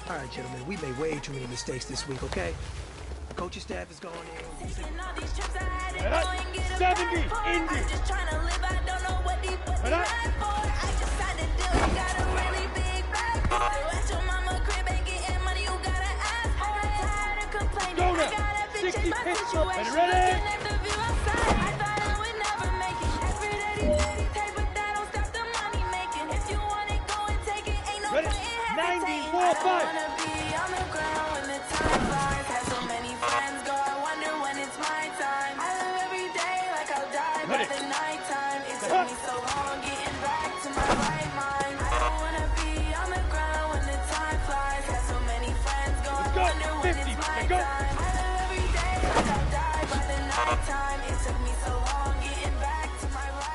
All right, gentlemen, we made way too many mistakes this week, okay? The coaching staff is going in. 70, Indy. Go now. 60 pitch. Ready? Ready? 94-5.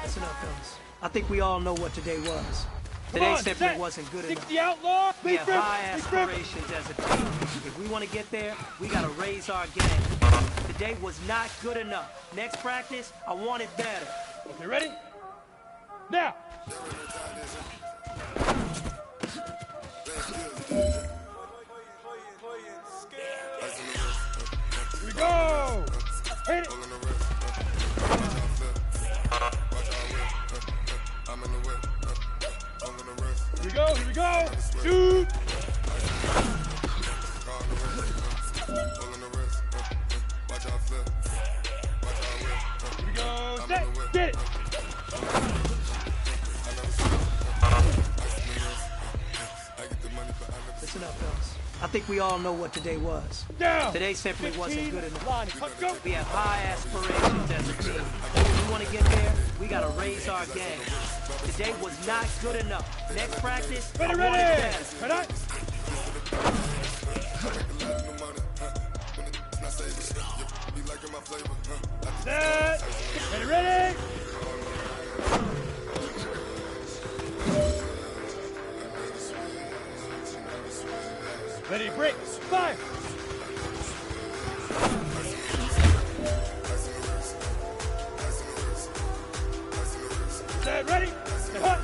Listen up, fellas. I think we all know what today was. Today simply wasn't good enough. 60 outlaw. We have high aspirations as a team. If we want to get there, we got to raise our game. Today was not good enough. Next practice, I want it better. Okay, ready? Now. Here we go. Hit it. Here we go. Shoot. Here we go. Set. Get it. Listen up, fellas. I think we all know what today was. Down. Today simply wasn't good enough. Go. We have high aspirations as a team. If we want to get there, we got to raise our game. Today was not good enough. Next practice, I want it better. Ready? Set. Ready? Ready, break. Fire. Set, ready. Set, hot.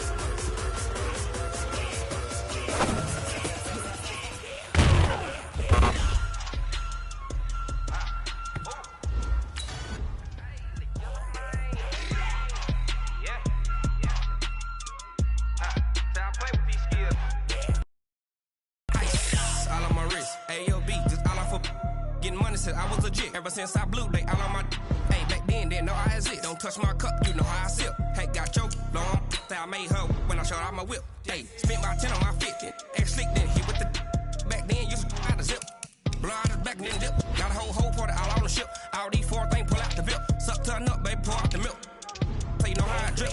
I was legit ever since I blew they all on my hey back then didn't know I exist. Don't touch my cup, you know how I sip. Hey, got choked long. Say I made her when I showed out my whip. Hey, spent about 10 on my 50. Ex slick then hit with the back then used to out the zip. Blood back then dip. Got a whole party all on the ship. All these four things pull out the bip. Suck turn up, baby, pour out the milk. So you know how I drip.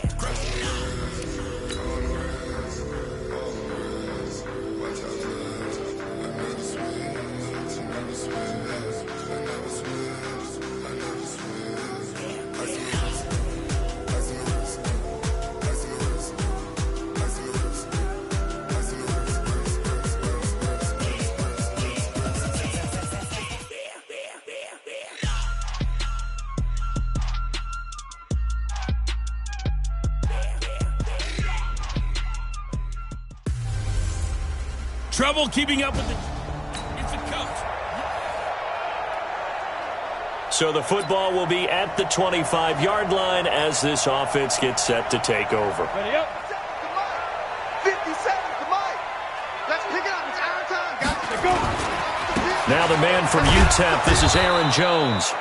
Trouble keeping up with the... It's a coach. So the football will be at the 25-yard line as this offense gets set to take over. Ready up. 50 seconds, come on. Let's pick it up. It's our time, guys. Go. Now the man from UTEP, this is Aaron Jones.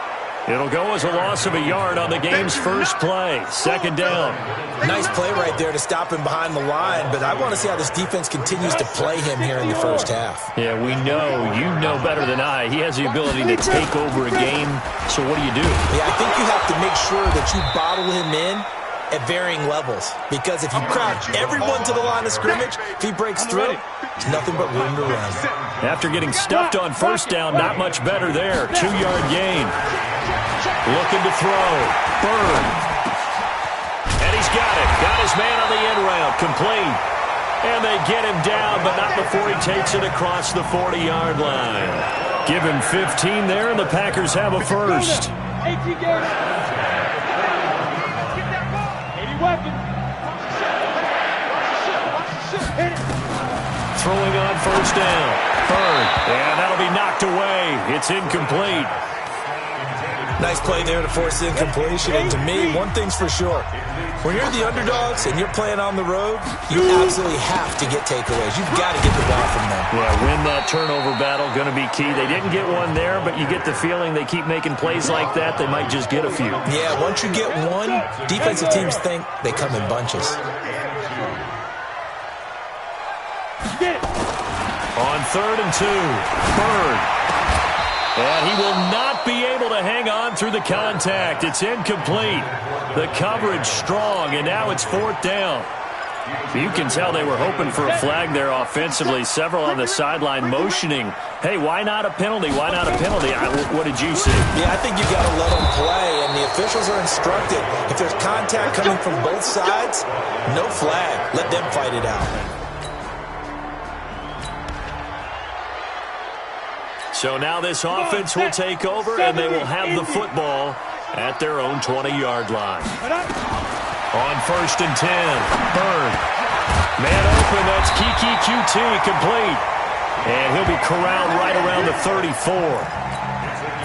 It'll go as a loss of a yard on the game's first play. Second down. Nice play right there to stop him behind the line, but I want to see how this defense continues to play him here in the first half. Yeah, we know. You know better than I. He has the ability to take over a game. So what do you do? Yeah, I think you have to make sure that you bottle him in at varying levels, because if you crowd everyone to the line of scrimmage, if he breaks through, there's nothing but room to run. After getting stuffed on first down, not much better there. 2-yard gain. Looking to throw. Bird. And he's got it. Got his man on the end route. Complete. And they get him down, but not before he takes it across the 40-yard line. Give him 15 there, and the Packers have a first. 18 games. 80 weapons. Throwing on first down. Bird, and that'll be knocked away. It's incomplete. Nice play there to force incompletion. And to me, one thing's for sure. When you're the underdogs and you're playing on the road, you absolutely have to get takeaways. You've got to get the ball from them. Yeah, win that turnover battle, going to be key. They didn't get one there, but you get the feeling they keep making plays like that, they might just get a few. Yeah, once you get one, defensive teams think they come in bunches. On 3rd and 2, Bird. And he will not be able to hang on through the contact. It's incomplete. The coverage strong, and now it's 4th down. You can tell they were hoping for a flag there offensively. Several on the sideline motioning, hey, why not a penalty? Why not a penalty? What did you see? Yeah, I think you've got to let them play, and the officials are instructed. If there's contact coming from both sides, no flag. Let them fight it out. So now this offense will take over, and they will have the football at their own 20-yard line. On 1st and 10, Bird. Man open, that's Kiki QT, complete. And he'll be corralled right around the 34.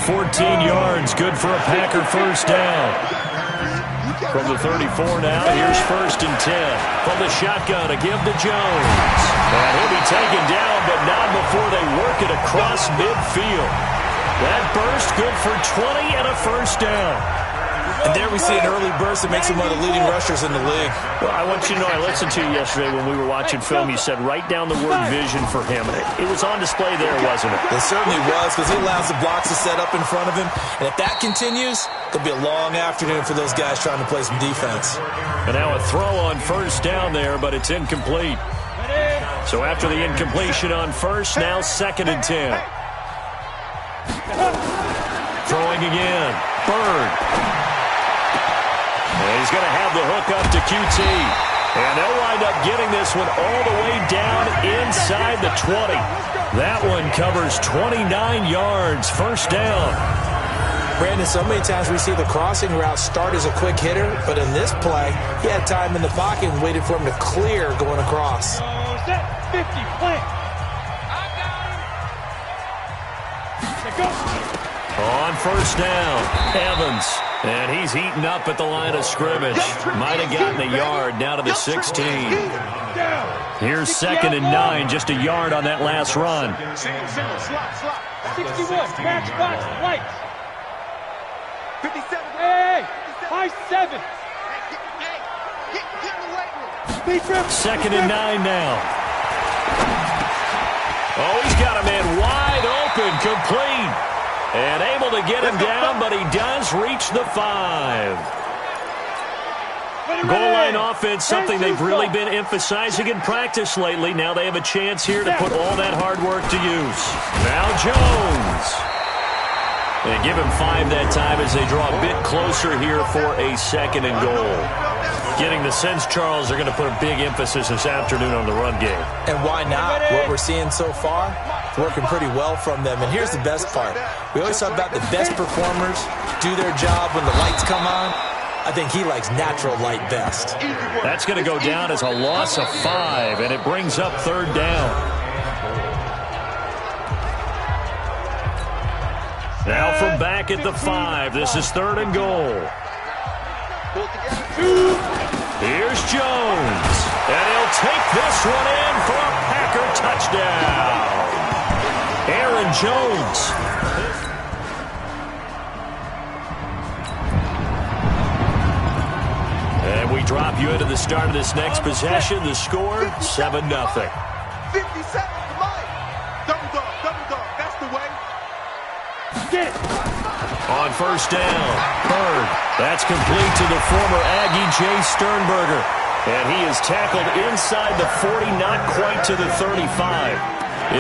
14 yards, good for a Packer first down. From the 34 now, here's 1st and 10. From the shotgun, a give to Jones. And he'll be taken down, but not before they work it across midfield. That burst good for 20 and a first down. And there we see an early burst that makes him one of the leading rushers in the league. Well, I want you to know, I listened to you yesterday when we were watching film. You said write down the word vision for him. It was on display there, wasn't it? It certainly was, because he allows the blocks to set up in front of him. And if that continues, it'll be a long afternoon for those guys trying to play some defense. And now a throw on first down there, but it's incomplete. So after the incompletion on first, now 2nd and 10. Throwing again. Bird. And he's going to have the hook up to QT. And they'll wind up getting this one all the way down inside the 20. That one covers 29 yards. First down. Brandon, so many times we see the crossing route start as a quick hitter, but in this play, he had time in the pocket and waited for him to clear going across. 50, plant. On first down, Evans. And he's heating up at the line of scrimmage. Might have gotten a yard down to the 16. Here's 2nd and 9, just a yard on that last run. 61, match box, lights. 57. Hey, high 7. Get 2nd and 9 now. Oh, he's got a man wide open, complete. And able to get him down, but he does reach the 5. Goal line offense, something they've really been emphasizing in practice lately. Now they have a chance here to put all that hard work to use. Now Jones. They give him 5 that time as they draw a bit closer here for a 2nd and goal. Getting the sense, Charles, they're going to put a big emphasis this afternoon on the run game. And why not? What we're seeing so far, it's working pretty well from them. And here's the best part. We always talk about the best performers do their job when the lights come on. I think he likes natural light best. That's going to go down as a loss of 5, and it brings up 3rd down. Now from back at the 5, this is 3rd and goal. Here's Jones, and he'll take this one in for a Packer touchdown. Aaron Jones. And we drop you into the start of this next possession. The score, 7-0. 50 seconds to Mike. Double dog, that's the way. On first down, Bird. That's complete to the former Aggie, Jay Sternberger. And he is tackled inside the 40, not quite to the 35.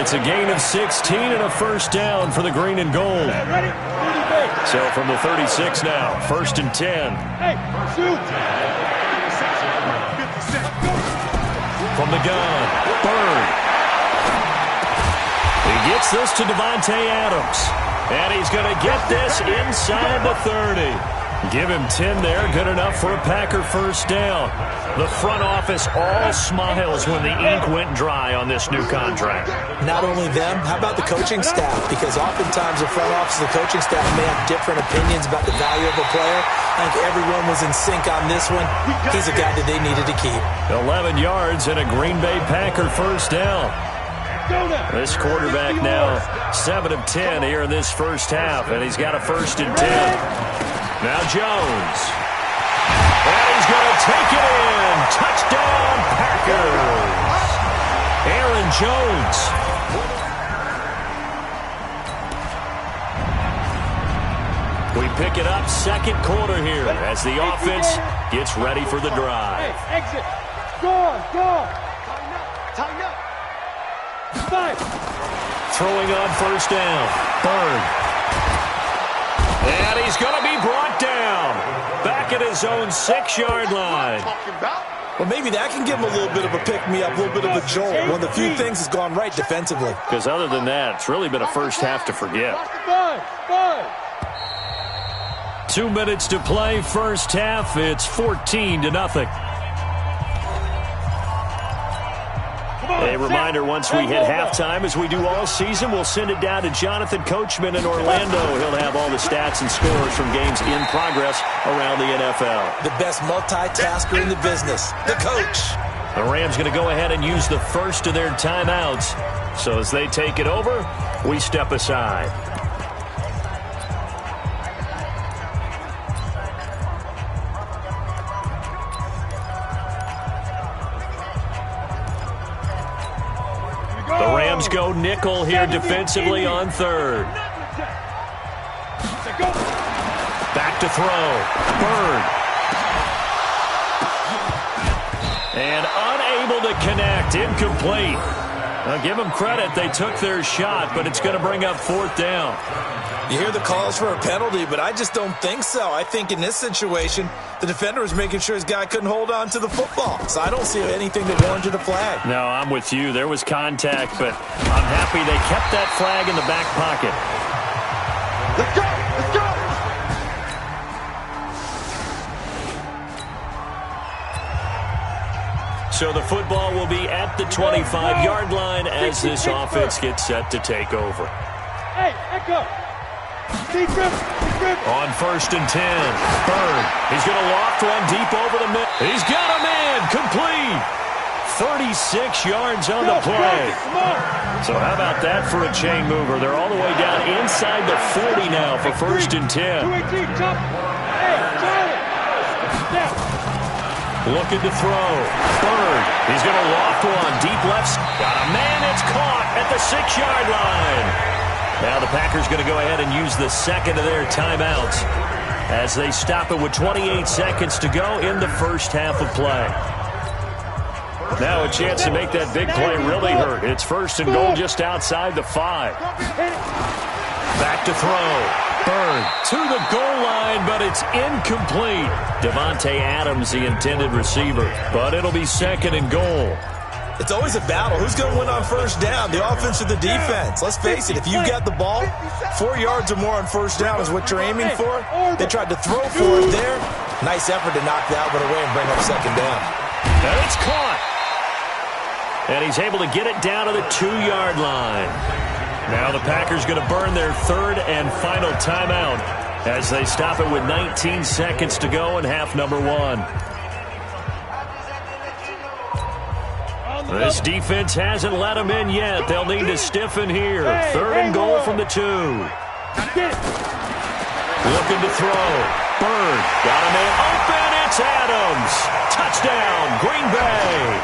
It's a gain of 16 and a first down for the green and gold. So from the 36 now, 1st and 10. Hey, shoot. From the gun, Bird. He gets this to Devontae Adams. And he's going to get this inside the 30. Give him 10 there. Good enough for a Packer first down. The front office all smiles when the ink went dry on this new contract. Not only them, how about the coaching staff? Because oftentimes the front office and the coaching staff may have different opinions about the value of a player. I think everyone was in sync on this one. He's a guy that they needed to keep. 11 yards and a Green Bay Packer first down. This quarterback now 7 of 10 here in this first half, and he's got a 1st and 10. Now Jones. And he's going to take it in. Touchdown, Packers. Aaron Jones. We pick it up second quarter here as the offense gets ready for the drive. Hey, exit. Go. Tighten up. 5. Throwing on first down. Bird. And he's going to be brought down. Back at his own 6-yard line. Well, maybe that can give him a little bit of a pick-me-up, a little bit of a jolt. One of the few things has gone right defensively. Because other than that, it's really been a first half to forget. 2 minutes to play, first half. It's 14-0. A reminder, once we hit halftime, as we do all season, we'll send it down to Jonathan Coachman in Orlando. He'll have all the stats and scores from games in progress around the NFL. The best multitasker in the business, the coach. The Rams going to go ahead and use the first of their timeouts. So as they take it over, we step aside. The Rams go nickel here defensively on third. Back to throw. Bird. And unable to connect. Incomplete. Now give them credit. They took their shot, but it's going to bring up 4th down. You hear the calls for a penalty, but I just don't think so. I think in this situation, the defender was making sure his guy couldn't hold on to the football. So I don't see anything that warranted a flag. No, I'm with you. There was contact, but I'm happy they kept that flag in the back pocket. Let's go! So the football will be at the 25-yard line as this offense gets set to take over. Hey, echo! On 1st and 10, Bird. He's going to loft one deep over the middle. He's got him in. Complete. 36 yards on the play. So how about that for a chain mover? They're all the way down inside the 40 now for 1st and 10. Looking to throw. Bird. He's going to loft one. Deep left. Got a man. It's caught at the 6-yard line. Now the Packers going to go ahead and use the second of their timeouts as they stop it with 28 seconds to go in the first half of play. Now a chance to make that big play really hurt. It's 1st and goal just outside the 5. Back to throw. Bird to the goal line, but it's incomplete. Davante Adams, the intended receiver, but it'll be 2nd and goal. It's always a battle. Who's going to win on first down, the offense or the defense? Let's face it, if you get the ball, 4 yards or more on first down is what you're aiming for. They tried to throw for it there. Nice effort to knock that one away and bring up 2nd down. And it's caught. And he's able to get it down to the 2-yard line. Now the Packers going to burn their 3rd and final timeout as they stop it with 19 seconds to go in half number 1. This defense hasn't let them in yet. They'll need to stiffen here. 3rd and goal from the 2. Looking to throw. Bird. Got a man open. It's Adams. Touchdown, Green Bay.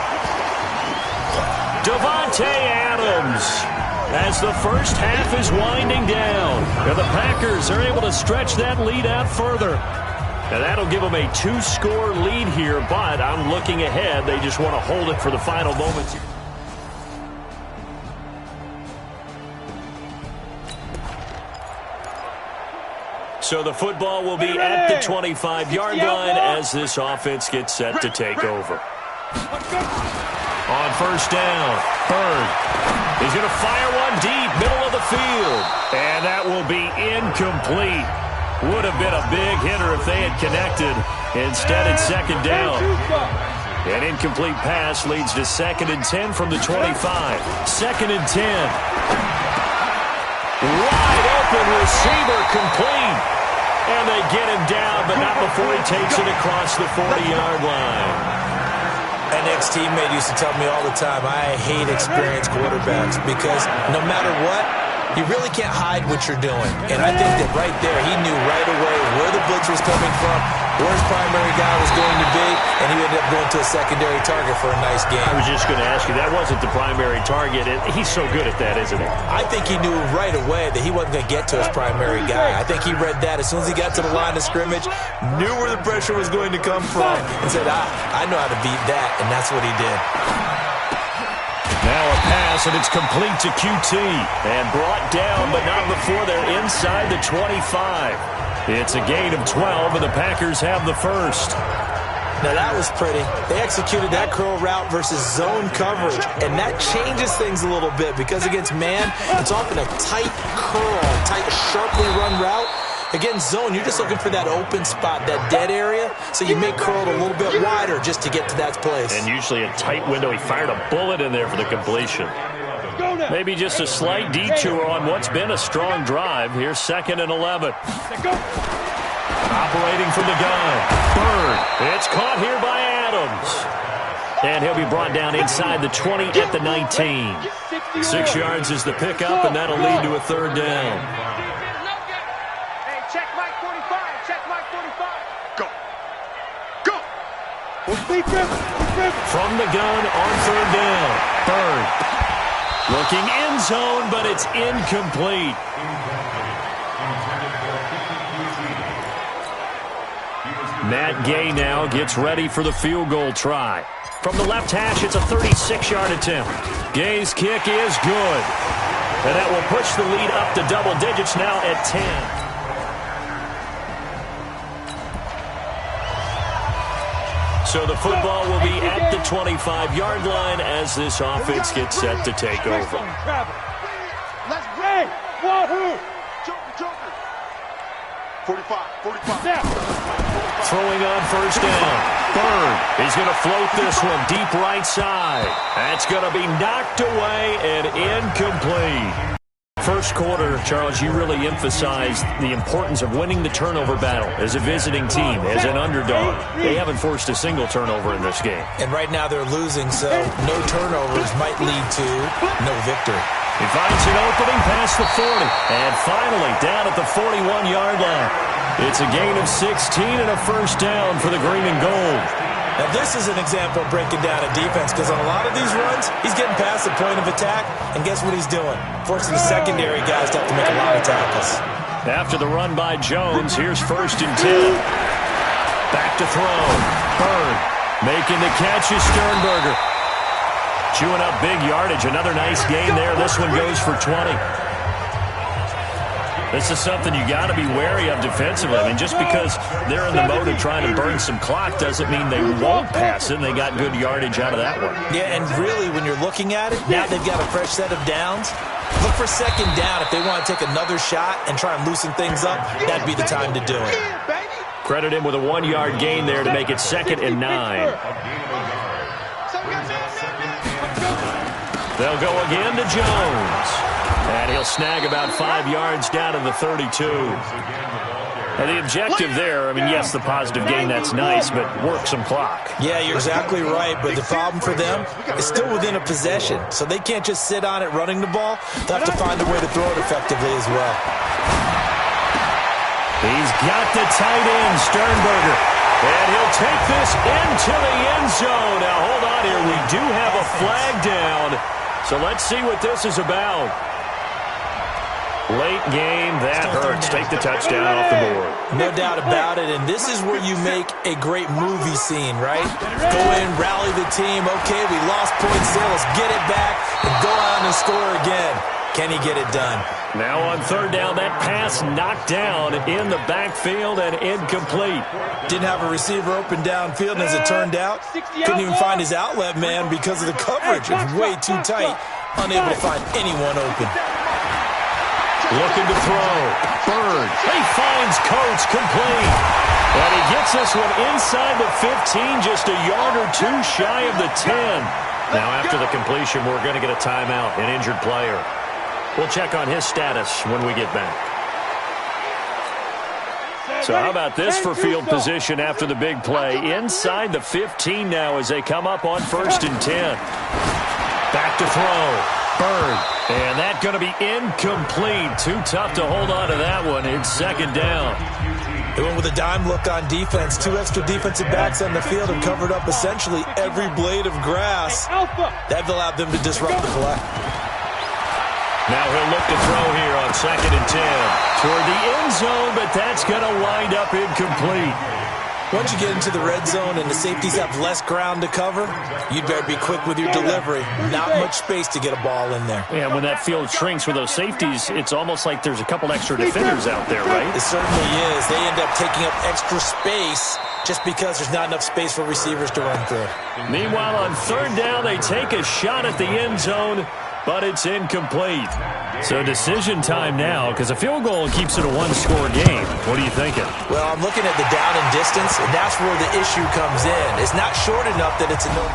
Davante Adams. As the first half is winding down, and the Packers are able to stretch that lead out further. And that'll give them a 2-score lead here, but I'm looking ahead. They just want to hold it for the final moments. So the football will be at the 25-yard line as this offense gets set to take over. On first down, Bird. He's going to fire one deep, middle of the field. And that will be incomplete. Would have been a big hitter if they had connected. Instead, it's second down. An incomplete pass leads to 2nd and 10 from the 25. 2nd and 10. Wide open receiver complete. And they get him down, but not before he takes it across the 40-yard line. An ex-teammate used to tell me all the time, I hate experienced quarterbacks because no matter what, you really can't hide what you're doing. And I think that right there, he knew right away where the blitz was coming from, where his primary guy was going to be, and he ended up going to a secondary target for a nice game. I was just going to ask you, that wasn't the primary target. He's so good at that, isn't he? I think he knew right away that he wasn't going to get to his primary guy. I think he read that as soon as he got to the line of scrimmage, knew where the pressure was going to come from, and said, I know how to beat that, and that's what he did. Now a pass, and it's complete to QT. And brought down, but not before they're inside the 25. It's a gain of 12, and the Packers have the first. Now that was pretty. They executed that curl route versus zone coverage, and that changes things a little bit because against man, it's often a tight curl, tight, sharply run route. Against zone, you're just looking for that open spot, that dead area, so you may curl it a little bit wider just to get to that place. And usually a tight window. He fired a bullet in there for the completion. Maybe just a slight detour on what's been a strong drive. Here's 2nd and 11. Operating from the gun. Bird. It's caught here by Adams. And he'll be brought down inside the 20 at the 19. 6 yards is the pickup, and that'll lead to a 3rd down. Check Mike 45. Check Mike 45. Go. Go. From the gun on 3rd down. Bird. Looking end zone, but it's incomplete. Matt Gay now gets ready for the field goal try. From the left hash, it's a 36-yard attempt. Gay's kick is good. And that will push the lead up to double digits now at 10. So the football will be at the 25-yard line as this offense gets set to take over. Let's break. Wahoo. Joker. 45. Throwing on 1st down. Bird. He's going to float this one deep right side. That's going to be knocked away and incomplete. First quarter, Charles, you really emphasized the importance of winning the turnover battle as a visiting team, as an underdog. They haven't forced a single turnover in this game. And right now they're losing, so no turnovers might lead to no victory. He finds an opening past the 40. And finally, down at the 41-yard line. It's a gain of 16 and a 1st down for the green and gold. Now, this is an example of breaking down a defense because on a lot of these runs, he's getting past the point of attack, and guess what he's doing? Forcing the secondary guys to have to make a lot of tackles. After the run by Jones, here's 1st and 10. Back to throw. Bird making the catch is Sternberger. Chewing up big yardage. Another nice gain there. This one goes for 20. This is something you got to be wary of defensively. I mean, just because they're in the mode of trying to burn some clock doesn't mean they won't pass it, and they got good yardage out of that one. Yeah, and really, when you're looking at it, now they've got a fresh set of downs. Look for 2nd down. If they want to take another shot and try and loosen things up, that'd be the time to do it. Credit him with a 1-yard gain there to make it 2nd and 9. They'll go again to Jones. And he'll snag about 5 yards down to the 32. And the objective there, I mean, yes, the positive gain, that's nice, but work some clock. Yeah, you're exactly right, but the problem for them is still within a possession. So they can't just sit on it running the ball. They'll have to find a way to throw it effectively as well. He's got the tight end, Sternberger. And he'll take this into the end zone. Now, hold on here. We do have a flag down. So let's see what this is about. Late game, that hurts. Take the touchdown off the board. No doubt about it, and this is where you make a great movie scene, right? Go in, rally the team. Okay, we lost points there. Let's get it back and go out and score again. Can he get it done? Now on 3rd down, that pass knocked down in the backfield and incomplete. Didn't have a receiver open downfield, and as it turned out, couldn't even find his outlet man because of the coverage. It was way too tight, unable to find anyone open. Looking to throw. Bird. He finds Coates complete. And he gets this one inside the 15, just a yard or two shy of the 10. Now after the completion, we're going to get a timeout, an injured player. We'll check on his status when we get back. So how about this for field position after the big play? Inside the 15 now as they come up on 1st and 10. Back to throw. Bird. And that's going to be incomplete. Too tough to hold on to that one. It's 2nd down. They went with a dime look on defense. 2 extra defensive backs on the field and covered up essentially every blade of grass. That allowed them to disrupt the play. Now he'll look to throw here on 2nd and 10. Toward the end zone, but that's going to wind up incomplete. Once you get into the red zone and the safeties have less ground to cover, you'd better be quick with your delivery. Not much space to get a ball in there. Yeah, when that field shrinks with those safeties, it's almost like there's a couple extra defenders out there, right? It certainly is. They end up taking up extra space just because there's not enough space for receivers to run through. Meanwhile, on 3rd down, they take a shot at the end zone, but it's incomplete. So decision time now, because a field goal keeps it a one-score game. What are you thinking? Well, I'm looking at the down and distance, and that's where the issue comes in. It's not short enough that it's a no.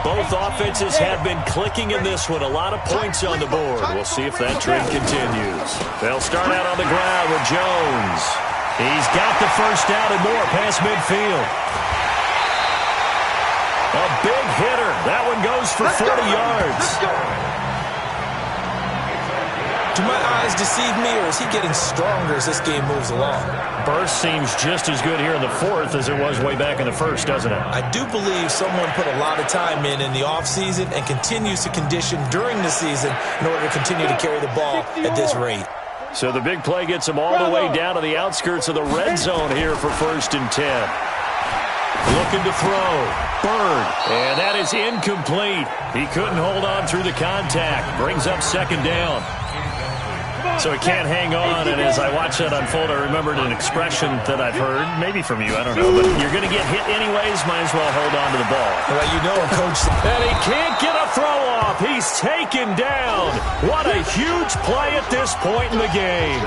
Both offenses have been clicking in this one. A lot of points on the board. We'll see if that trend continues. They'll start out on the ground with Jones. He's got the 1st down and more past midfield. A big hitter. That one goes for 40 yards. Do my eyes deceive me, or is he getting stronger as this game moves along? Burst seems just as good here in the 4th as it was way back in the 1st, doesn't it? I do believe someone put a lot of time in the offseason and continues to condition during the season in order to continue to carry the ball at this rate. So the big play gets him all the way down to the outskirts of the red zone here for 1st and 10. Looking to throw. Bird. And that is incomplete. He couldn't hold on through the contact. Brings up 2nd down. So he can't hang on, and as I watch that unfold, I remembered an expression that I've heard, maybe from you, I don't know, but you're going to get hit anyways, might as well hold on to the ball. Well, you know, Coach. And he can't get a throw off. He's taken down. What a huge play at this point in the game.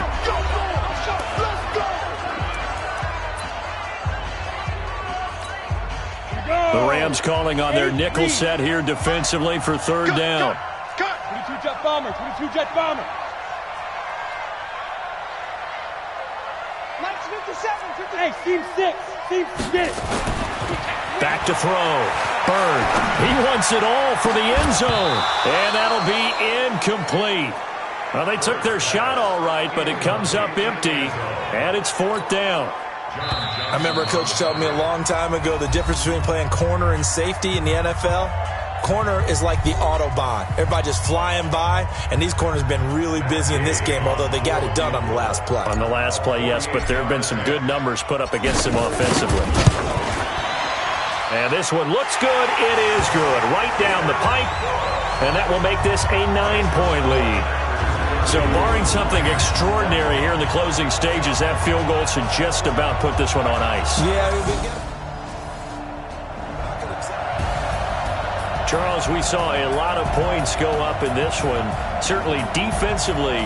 The Rams calling on their nickel set here defensively for 3rd down. 22 jet bomber, 22 jet bomber. Hey, team 6, team 6. Back to throw. Bird. He wants it all for the end zone. And that'll be incomplete. Well, they took their shot all right, but it comes up empty. And it's 4th down. I remember a coach telling me a long time ago the difference between playing corner and safety in the NFL. Corner is like the Autobahn. Everybody just flying by, and these corners have been really busy in this game, although they got it done on the last play. On the last play, yes, but there have been some good numbers put up against them offensively. And this one looks good. It is good. Right down the pipe, and that will make this a 9-point lead. So barring something extraordinary here in the closing stages, that field goal should just about put this one on ice. Yeah, Charles, we saw a lot of points go up in this one. Certainly defensively,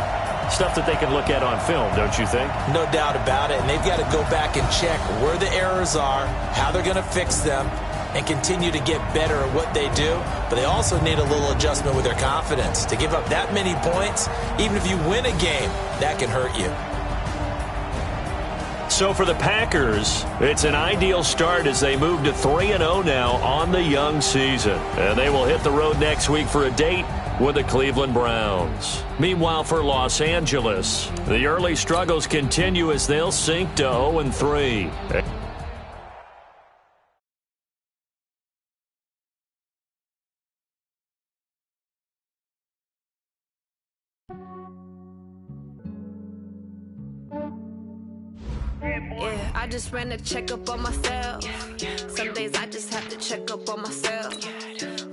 stuff that they can look at on film, don't you think? No doubt about it. And they've got to go back and check where the errors are, how they're going to fix them, and continue to get better at what they do. But they also need a little adjustment with their confidence. To give up that many points, even if you win a game, that can hurt you. So for the Packers, it's an ideal start as they move to 3-0 now on the young season. And they will hit the road next week for a date with the Cleveland Browns. Meanwhile, for Los Angeles, the early struggles continue as they'll sink to 0-3. Yeah, I just ran a checkup on myself. Some days I just have to check up on myself.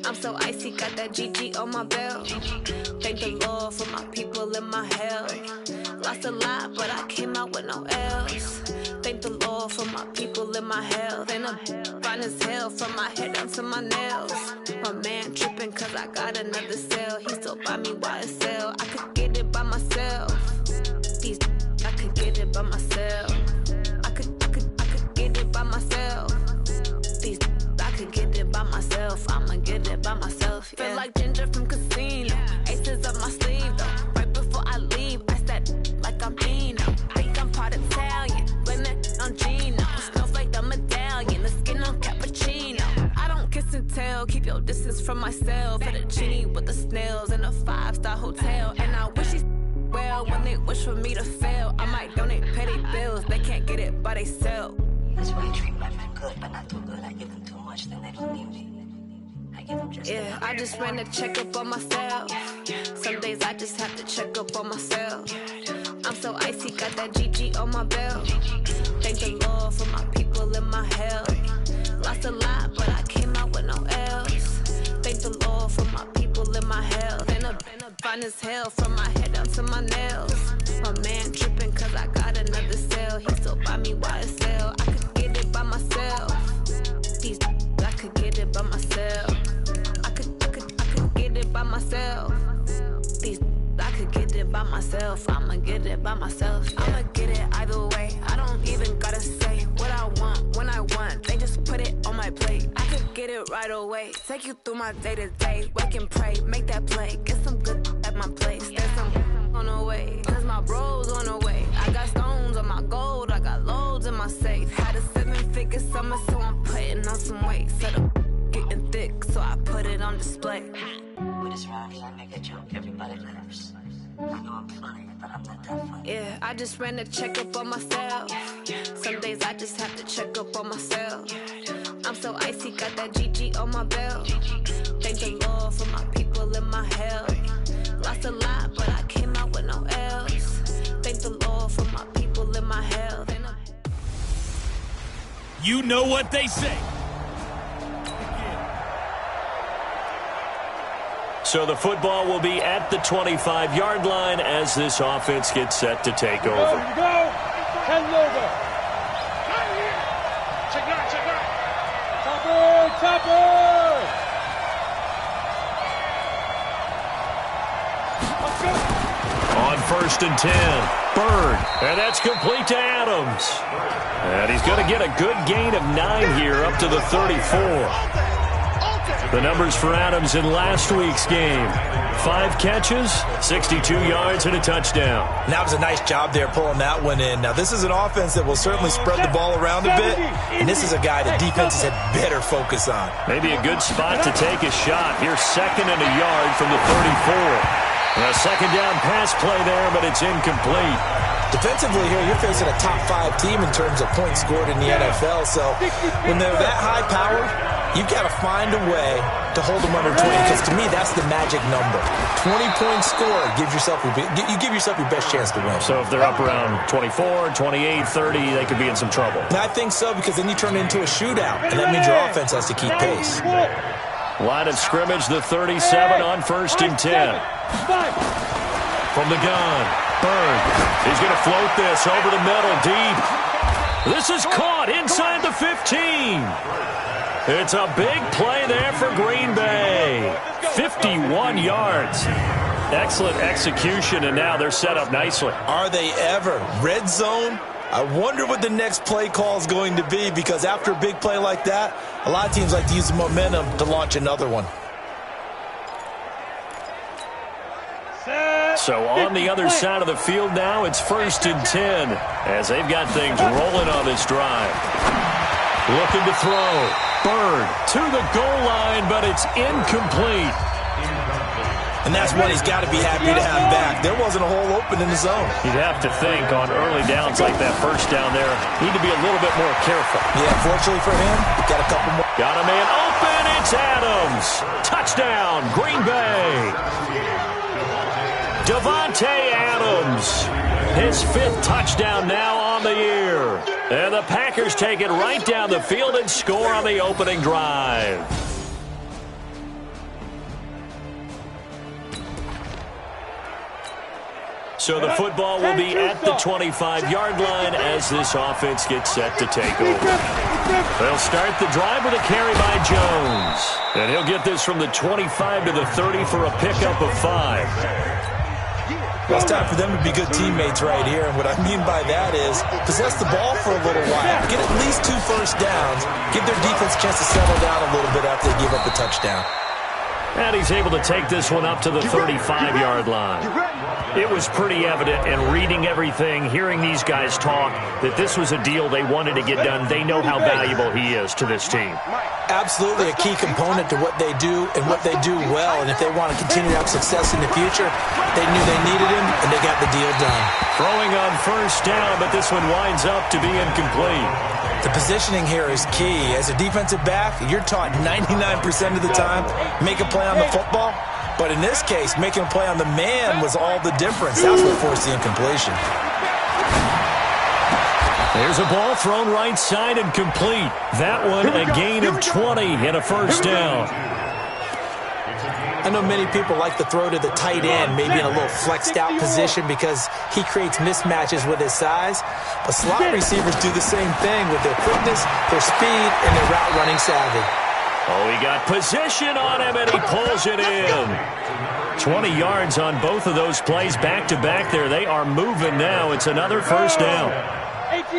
I'm so icy, got that GG on my belt. Thank the Lord for my people and my health. Lost a lot, but I came out with no else. Thank the Lord for my people and my health. And I'm fine as hell from my head down to my nails. My man tripping, tripping cause I got another cell. He still buy me YSL. I could get it by myself. These I could get it by myself. I could get it by myself. These I could get it by myself. I'ma get it by myself. Yeah. Feel like Ginger from Casino. Aces up my sleeve though. Right before I leave, I said like I'm Dino. Think I'm part Italian. Blame it on Gino. Snowflake the medallion. The skin on cappuccino. I don't kiss and tell. Keep your distance from myself. For the genie with the snails in a 5-star hotel. And I wish he's well when they wish for me to fail. I might donate petty bills. They can't get it by they sell. That's why I treat women good, but not too good. I give them too much, then they don't need me. I give them just enough. I just ran a checkup on myself. Some days I just have to check up on myself. I'm so icy, got that GG on my belt. Thank the Lord for my people in my health. Lost a lot, but I came out with no L's. Thank the Lord for my people in my health. And a fine as hell from my head down to my nails. My man tripping cause I got another cell. He still buy me YSL. I could get it by myself. These I could get it by myself. I could get it by myself. These I could get it by myself. I'ma get it by myself. Yeah. I'ma get it either way. I don't even gotta say what I want when I want. They just put it on my plate. I could get it right away. Take you through my day to day. Wake and pray, make that play. Get some good at my place. There's some on the way, cause my bros on the way. I got stones on my gold. I got loads in my safe. Had a 7-figure summer, so I'm putting on some weight. Set up getting thick, so I put it on display. With this round here, I make a joke, everybody laughs. I know I'm funny, but I'm not that funny. Yeah, I just ran a checkup on myself. Some days I just have to check up on myself. I'm so icy, got that GG on my belt. Thank the Lord for my people in my health. Lost a lot, but I came out with no L's. Thank the Lord for my people in my health. You know what they say. So the football will be at the 25-yard line as this offense gets set to take over. Go! 10 logo. Check out. Topper! On 1st and 10, Bird, and that's complete to Adams. And he's going to get a good gain of 9 here up to the 34. The numbers for Adams in last week's game. 5 catches, 62 yards, and a touchdown. And that was a nice job there pulling that one in. Now, this is an offense that will certainly spread the ball around a bit, and this is a guy that defenses had better focus on. Maybe a good spot to take a shot. Here's 2nd and a yard from the 34. A second down pass play there, but it's incomplete. Defensively here, you're facing a top 5 team in terms of points scored in the NFL. So when they're that high powered, you've got to find a way to hold them under 20, because to me, that's the magic number. 20 points scored, you give yourself your best chance to win. So if they're up around 24, 28, 30, they could be in some trouble. And I think so, because then you turn it into a shootout, and that means your offense has to keep pace. Line of scrimmage, the 37 on 1st and 10. From the gun, Bird. He's going to float this over the middle, deep. This is caught inside the 15. It's a big play there for Green Bay. 51 yards. Excellent execution, and now they're set up nicely. Are they ever? Red zone? I wonder what the next play call is going to be, because after a big play like that, a lot of teams like to use the momentum to launch another one. So on the other side of the field now, it's 1st and 10 as they've got things rolling on this drive. Looking to throw. Bird to the goal line, but it's incomplete. And that's one he's got to be happy to have back. There wasn't a hole open in the zone. You'd have to think on early downs like that first down there, need to be a little bit more careful. Yeah, fortunately for him, he got a couple more. Got a man open. It's Adams. Touchdown, Green Bay. Davante Adams, his 5th touchdown now on the year. And the Packers take it right down the field and score on the opening drive. So the football will be at the 25-yard line as this offense gets set to take over. They'll start the drive with a carry by Jones. And he'll get this from the 25 to the 30 for a pickup of 5. Well, it's time for them to be good teammates right here. And what I mean by that is possess the ball for a little while. Get at least 2 first downs. Give their defense a chance to settle down a little bit after they give up a touchdown. And he's able to take this one up to the 35-yard line. It was pretty evident in reading everything, hearing these guys talk, that this was a deal they wanted to get done. They know how valuable he is to this team. Absolutely a key component to what they do and what they do well. And if they want to continue to have success in the future, they knew they needed him, and they got the deal done. Throwing on first down, but this one winds up to be incomplete. The positioning here is key. As a defensive back, you're taught 99% of the time, make a play on the football. But in this case, making a play on the man was all the difference. That's what forced the incompletion. There's a ball thrown right side and complete. That one a gain of 20 and a first down. I know many people like to throw to the tight end, maybe in a little flexed out position because he creates mismatches with his size. But slot receivers do the same thing with their quickness, their speed, and their route running savvy. Oh, he got position on him, and he pulls it in. 20 yards on both of those plays back-to-back there. They are moving now. It's another first down.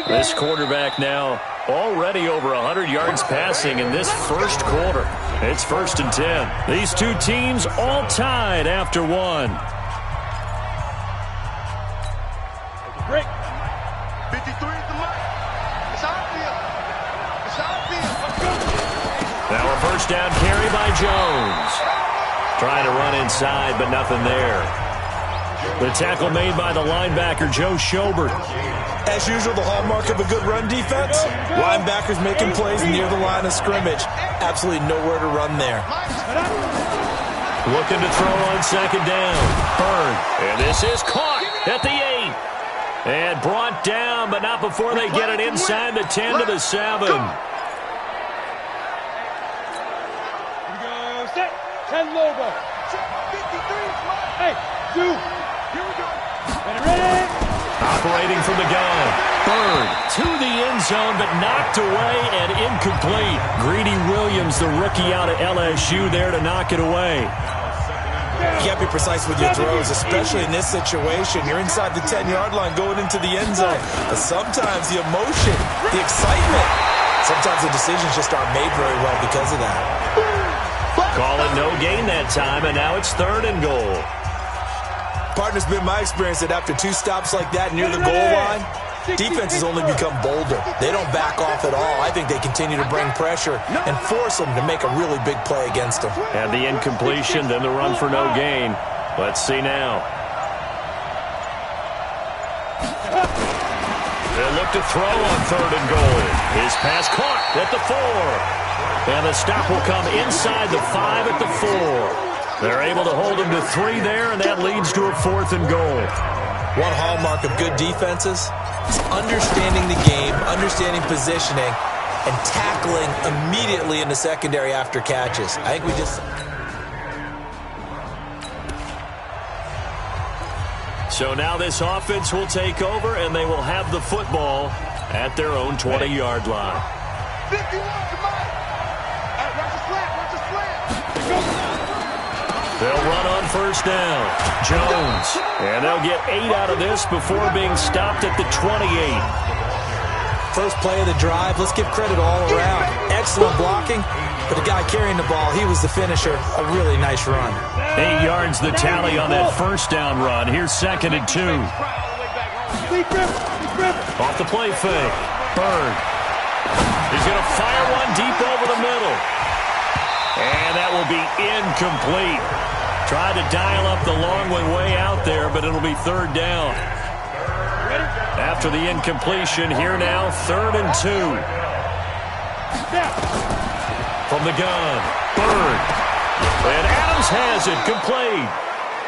This quarterback now already over 100 yards passing in this first quarter. It's 1st and 10. These two teams all tied after 1. Break. 53 is the mark. It's outfield. It's outfield. Now a first down carry by Jones. Trying to run inside, but nothing there. The tackle made by the linebacker, Joe Schobert. As usual, the hallmark of a good run defense, linebackers making plays near the line of scrimmage. Absolutely nowhere to run there. Looking to throw on second down. Bird. And this is caught at the 8. And brought down, but not before they get it inside the 10 to the 7. Here we go. Set. 10 logo. 53. Hey, 2. Here we go. Ready? Operating from the gun. Bird to the end zone, but knocked away and incomplete. Greedy Williams, the rookie out of LSU, there to knock it away. You got to be precise with your throws, especially in this situation. You're inside the 10-yard line going into the end zone. But sometimes the emotion, the excitement, sometimes the decisions just aren't made very well because of that. Call it no gain that time, and now it's 3rd and goal. Partner's been my experience that after 2 stops like that near the goal line, defenses only become bolder. They don't back off at all. I think they continue to bring pressure and force them to make a really big play against them. And the incompletion, then the run for no gain. Let's see now. They'll look to throw on 3rd and goal. His pass caught at the 4. And the stop will come inside the 5 at the 4. They're able to hold him to 3 there, and that leads to a 4th and goal. One hallmark of good defenses is understanding the game, understanding positioning, and tackling immediately in the secondary after catches. I think we just... So now this offense will take over, and they will have the football at their own 20-yard line. 51 to Mike. Hey, watch the slant. Watch the slant. They'll run on first down. Jones. And they'll get 8 out of this before being stopped at the 28. First play of the drive. Let's give credit all around. Excellent blocking. But the guy carrying the ball, he was the finisher. A really nice run. 8 yards the tally on that first down run. Here's 2nd and 2. Off the play fake. Bird. He's going to fire one deep over the middle. And that will be incomplete. Tried to dial up the long one way out there, but it'll be 3rd down. After the incompletion, here now, 3rd and 2. From the gun, Bird. And Adams has it, complete.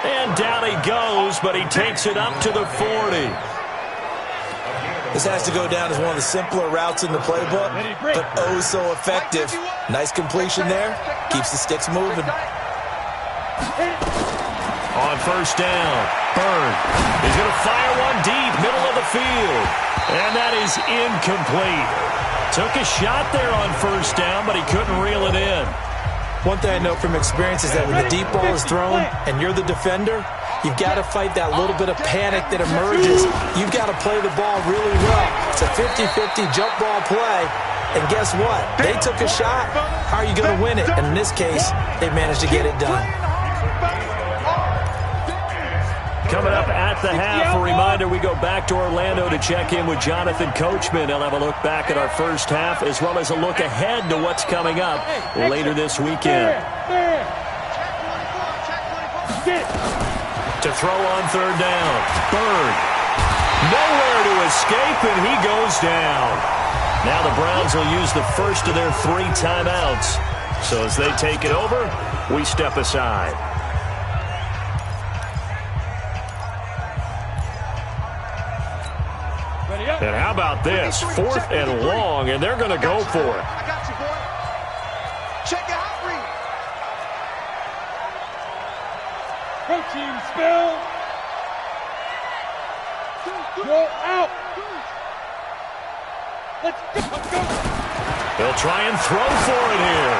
And down he goes, but he takes it up to the 40. This has to go down as one of the simpler routes in the playbook, but oh so effective. Nice completion there. Keeps the sticks moving. On first down, Byrne is going to fire one deep, middle of the field. And that is incomplete. Took a shot there on first down, but he couldn't reel it in. One thing I know from experience is that when the deep ball is thrown and you're the defender, you've got to fight that little bit of panic that emerges. You've got to play the ball really well. It's a 50-50 jump ball play. And guess what? They took a shot. How are you going to win it? And in this case, they managed to get it done. Coming up at the half, a reminder, we go back to Orlando to check in with Jonathan Coachman. He'll have a look back at our first half as well as a look ahead to what's coming up later this weekend. To throw on third down, Byrne. Nowhere to escape, and he goes down. Now the Browns will use the first of their 3 timeouts. So as they take it over, we step aside. And how about this? 4th and long, and they're going to go for it. I got you, boy. Check it out, read. Protein spill. Go out. Let's go. They'll try and throw for it here.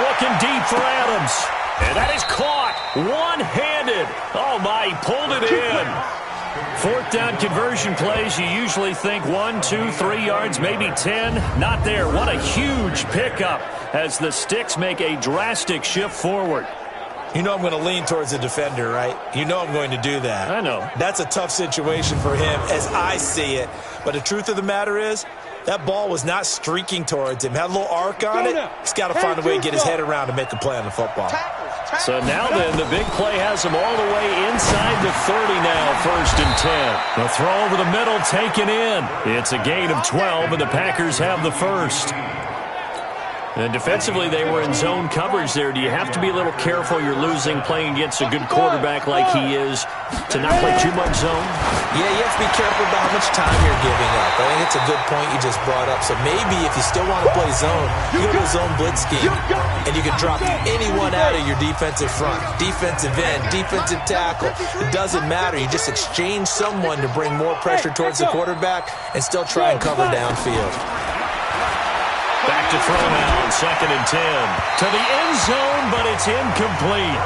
Looking deep for Adams. And that is caught one-handed. Oh, my, he pulled it in. 4th down conversion plays, you usually think 1, 2, 3 yards, maybe 10. Not there. What a huge pickup as the Sticks make a drastic shift forward. You know I'm going to lean towards the defender, right? You know I'm going to do that. I know. That's a tough situation for him as I see it. But the truth of the matter is, that ball was not streaking towards him. Had a little arc on it. He's got to find a way to get his head around to make a play on the football. So now then, the big play has him all the way inside the 30 now, 1st and 10. The throw over the middle taken in. It's a gain of 12, and the Packers have the first. And defensively, they were in zone coverage there. Do you have to be a little careful? You're losing playing against a good quarterback like he is to not play too much zone? Yeah, you have to be careful about how much time you're giving up. I think it's a good point you just brought up. So maybe if you still want to play zone, you go to a zone blitz scheme, and you can drop anyone out of your defensive front, defensive end, defensive tackle. It doesn't matter. You just exchange someone to bring more pressure towards the quarterback and still try and cover downfield. Back to throw now on 2nd and 10. To the end zone, but it's incomplete.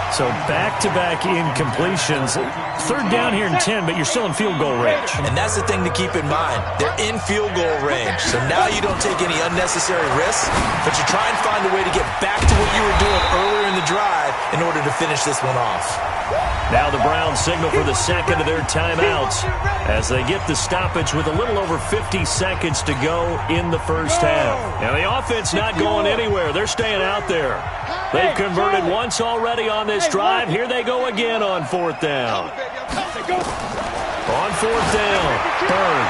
So back-to-back incompletions. 3rd down here and 10, but you're still in field goal range. And that's the thing to keep in mind. They're in field goal range. So now you don't take any unnecessary risks, but you try and find a way to get back to what you were doing earlier in the drive in order to finish this one off. Now the Browns signal for the second of their timeouts as they get the stoppage with a little over 50 seconds to go in the first half. Now the offense not going anywhere. They're staying out there. They've converted once already on this drive. Here they go again on 4th down. On 4th down, Byrne.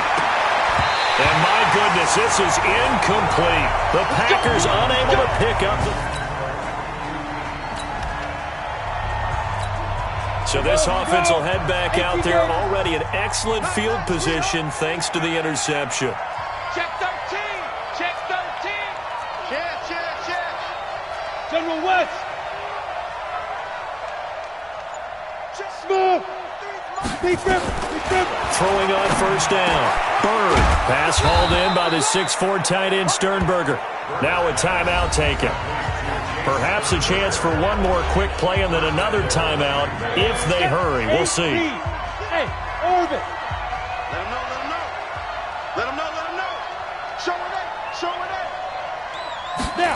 And my goodness, this is incomplete. The Packers unable to pick up the... So this offense will head back out there already in excellent field position thanks to the interception. Check 13. Check 13. Check. General West. Smooth. Big grip. Throwing on 1st down. Byrne. Pass hauled in by the 6'4" tight end Sternberger. Now a timeout taken. Perhaps a chance for one more quick play and then another timeout if they hurry. We'll see. Hey, Orbit. Let him know. Show it. Now.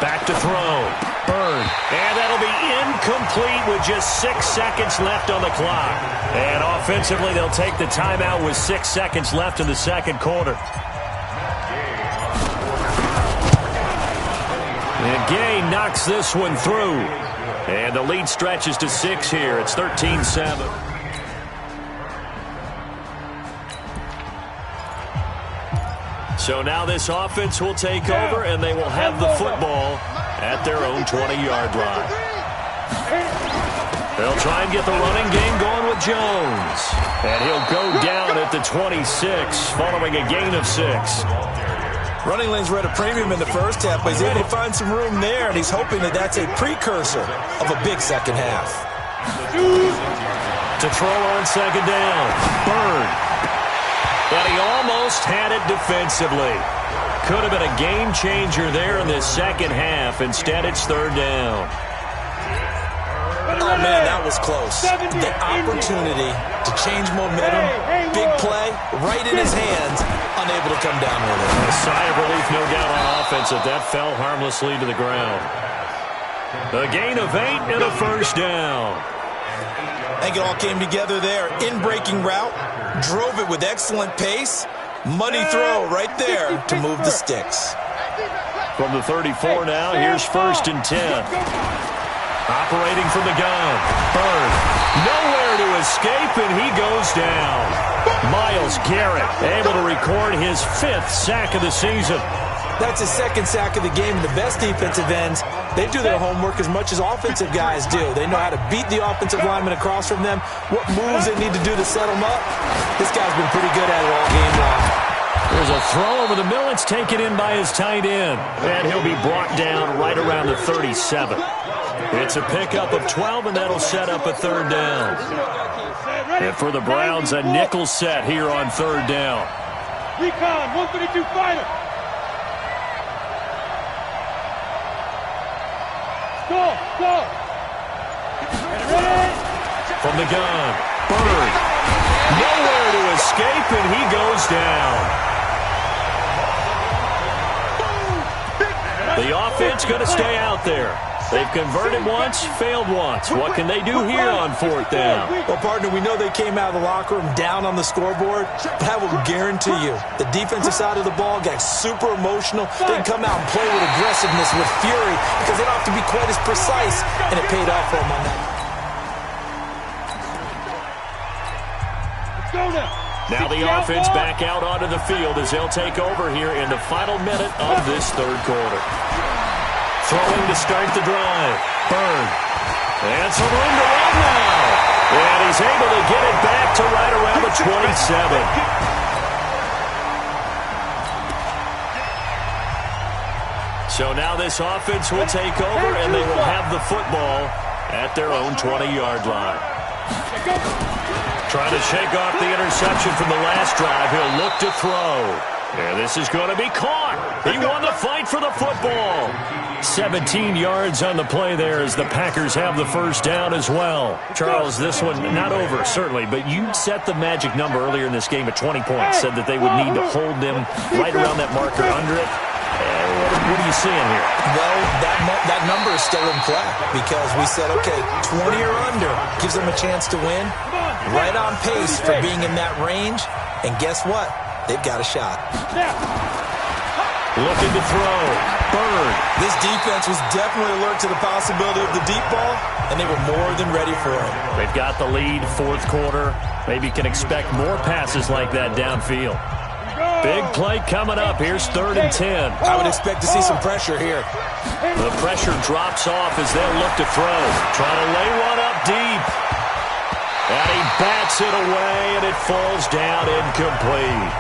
Back to throw. Byrne. And that'll be incomplete with just 6 seconds left on the clock. And offensively, they'll take the timeout with 6 seconds left in the second quarter. And Gay knocks this one through. And the lead stretches to 6 here. It's 13-7. So now this offense will take over, and they will have the football at their own 20-yard line. They'll try and get the running game going with Jones. And he'll go down at the 26 following a gain of 6. Running lanes were at a premium in the first half, but he's able to find some room there, and he's hoping that that's a precursor of a big second half. To throw on second down. Bird. And he almost had it defensively. Could have been a game changer there in this second half. Instead, it's third down. Oh, man, that was close. The opportunity to change momentum, big play, right in his hands, unable to come down with it. A sigh of relief, no doubt, on offense that that fell harmlessly to the ground. A gain of 8 and a first down. I think it all came together there. In-breaking route, drove it with excellent pace. Money throw right there to move the sticks. From the 34 now, here's first and 10. Operating from the gun. Bird. Nowhere to escape, and he goes down. Myles Garrett able to record his 5th sack of the season. That's his 2nd sack of the game. The best defensive ends, they do their homework as much as offensive guys do. They know how to beat the offensive lineman across from them, what moves they need to do to set them up. This guy's been pretty good at it all game long. There's a throw over the middle. It's taken in by his tight end. And he'll be brought down right around the 37. It's a pickup of 12, and that'll set up a third down. And for the Browns, a nickel set here on third down. Recon, 132 fighter. Go. From the gun, Bird. Nowhere to escape, and he goes down. The offense going to stay out there. They've converted once, failed once. What can they do here on fourth down? Well, partner, we know they came out of the locker room down on the scoreboard, but I will guarantee you the defensive side of the ball got super emotional. They come out and play with aggressiveness, with fury, because they don't have to be quite as precise, and it paid off for them on that. Now the offense back out onto the field as they'll take over here in the final minute of this third quarter. Throwing to start the drive. Bird. And some room to run now. And he's able to get it back to right around the 27. So now this offense will take over, and they will have the football at their own 20-yard line. Trying to shake off the interception from the last drive. He'll look to throw. And this is going to be caught. He won the fight for the football. 17 yards on the play there as the Packers have the first down as well. Charles, this one not over, certainly, but you set the magic number earlier in this game at 20 points, said that they would need to hold them right around that marker under it. What are you seeing here? Well, that number is still in play because we said, okay, 20 or under gives them a chance to win. Right on pace for being in that range. And guess what? They've got a shot. Looking to throw. Bird. This defense was definitely alert to the possibility of the deep ball, and they were more than ready for it. They've got the lead, fourth quarter. Maybe can expect more passes like that downfield. Big play coming up. Here's 3rd and 10. I would expect to see some pressure here. The pressure drops off as they'll look to throw. Trying to lay one up deep. And he bats it away, and it falls down incomplete.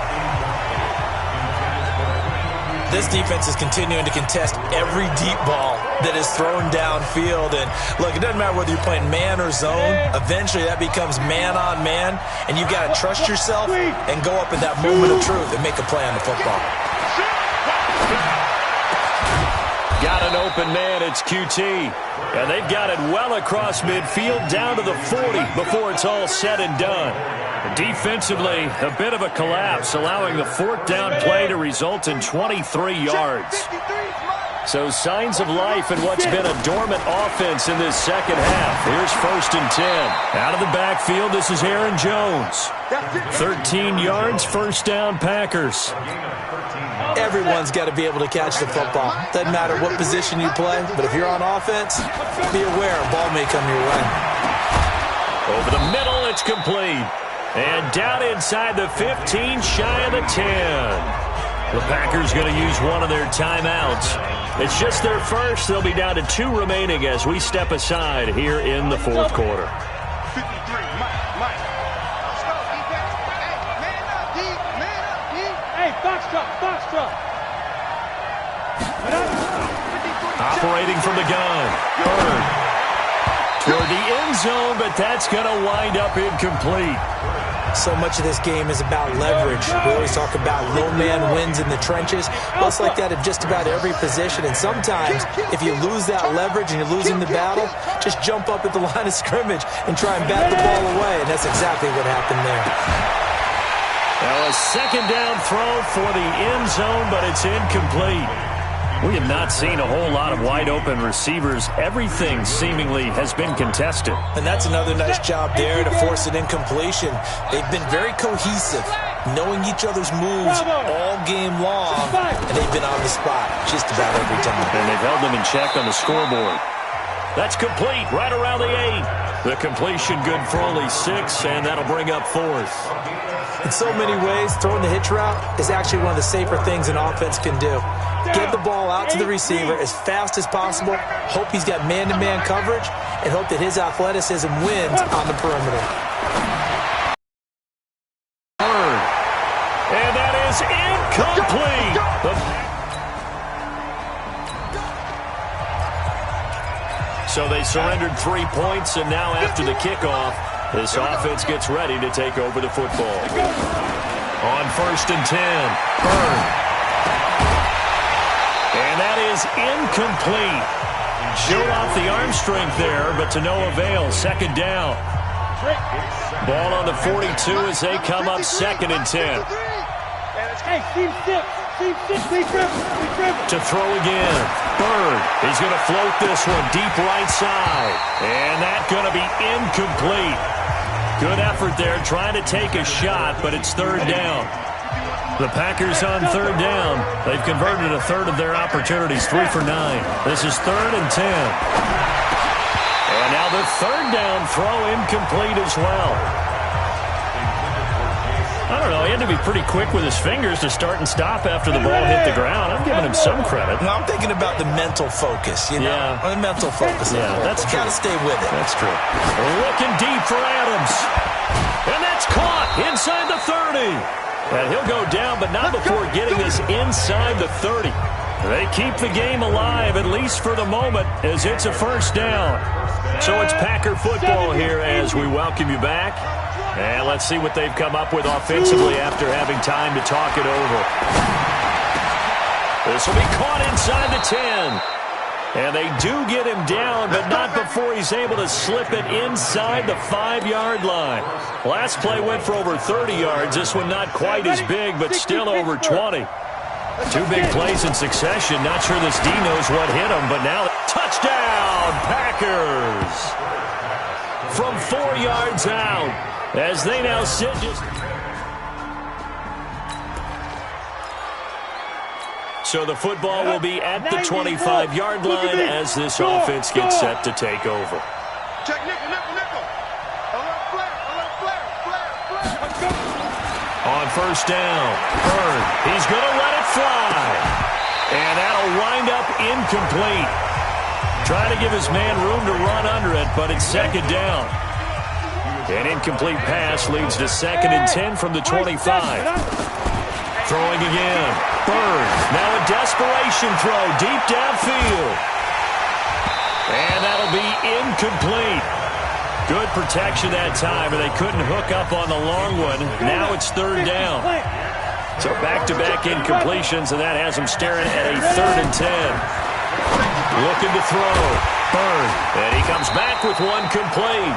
This defense is continuing to contest every deep ball that is thrown downfield. And look, it doesn't matter whether you're playing man or zone. Eventually that becomes man on man. And you've got to trust yourself and go up at that moment of truth and make a play on the football. Got an open man, it's QT. And they've got it well across midfield down to the 40 before it's all said and done. Defensively, a bit of a collapse, allowing the fourth down play to result in 23 yards. So signs of life in what's been a dormant offense in this second half. Here's 1st and 10. Out of the backfield, this is Aaron Jones. 13 yards, first down, Packers. Everyone's got to be able to catch the football. Doesn't matter what position you play, but if you're on offense, be aware a ball may come your way. Over the middle, it's complete. And down inside the 15, shy of the 10. The Packers going to use one of their timeouts. It's just their first. They'll be down to 2 remaining as we step aside here in the fourth quarter. Hey, box truck. Operating from the gun. Bird. Toward toward the end zone, but that's going to wind up incomplete. So much of this game is about leverage. We always talk about low man wins in the trenches. Well, it's like that in just about every position. And sometimes, if you lose that leverage and you're losing the battle, just jump up at the line of scrimmage and try and bat the ball away. And that's exactly what happened there. Now a second down throw for the end zone, but it's incomplete. We have not seen a whole lot of wide-open receivers. Everything seemingly has been contested. And that's another nice job there to force an incompletion. They've been very cohesive, knowing each other's moves all game long, and they've been on the spot just about every time. And they've held them in check on the scoreboard. That's complete, right around the 8. The completion good for only 6, and that'll bring up 4th. In so many ways, throwing the hitch route is actually one of the safer things an offense can do. Get the ball out to the receiver as fast as possible, hope he's got man-to-man coverage, and hope that his athleticism wins on the perimeter. And that is incomplete. So they surrendered 3 points, and now after the kickoff, this offense gets ready to take over the football. On 1st and 10, Bird. And that is incomplete. Showed off the arm strength there, but to no avail. 2nd down. Ball on the 42 as they come up 2nd and 10. Hey, team 6. Team 6, we dribble. To throw again. Bird. He's going to float this one deep right side. And that's going to be incomplete. Good effort there, trying to take a shot, but it's 3rd down. The Packers on 3rd down. They've converted a third of their opportunities, 3 for 9. This is 3rd and 10. And now the 3rd down throw incomplete as well. I don't know, he had to be pretty quick with his fingers to start and stop after the ball hit the ground. I'm giving him some credit. No, I'm thinking about the mental focus, you know? Yeah. The mental focus. Yeah, that's true. Got to stay with it. That's true. Looking deep for Adams. And that's caught inside the 30. And he'll go down, but not before getting this inside the 30. They keep the game alive, at least for the moment, as it's a 1st down. So it's Packer football here as we welcome you back. And let's see what they've come up with offensively after having time to talk it over. This will be caught inside the 10. And they do get him down, but not before he's able to slip it inside the 5-yard line. Last play went for over 30 yards. This one not quite as big, but still over 20. 2 big plays in succession. Not sure this D knows what hit him, but now touchdown, Packers! From 4 yards out, as they now sit just... So the football will be at the 25-yard line as this offense gets set to take over. Check nickel. A little flare. On 1st down, Bird. He's going to let it fly. And that'll wind up incomplete. Trying to give his man room to run under it, but it's 2nd down. An incomplete pass leads to 2nd and 10 from the 25. Throwing again. Bird. Now a desperation throw deep downfield. And that'll be incomplete. Good protection that time, and they couldn't hook up on the long one. Now it's 3rd down. So back-to-back incompletions, and that has them staring at a 3rd and 10. Looking to throw. Bird. And he comes back with one complete.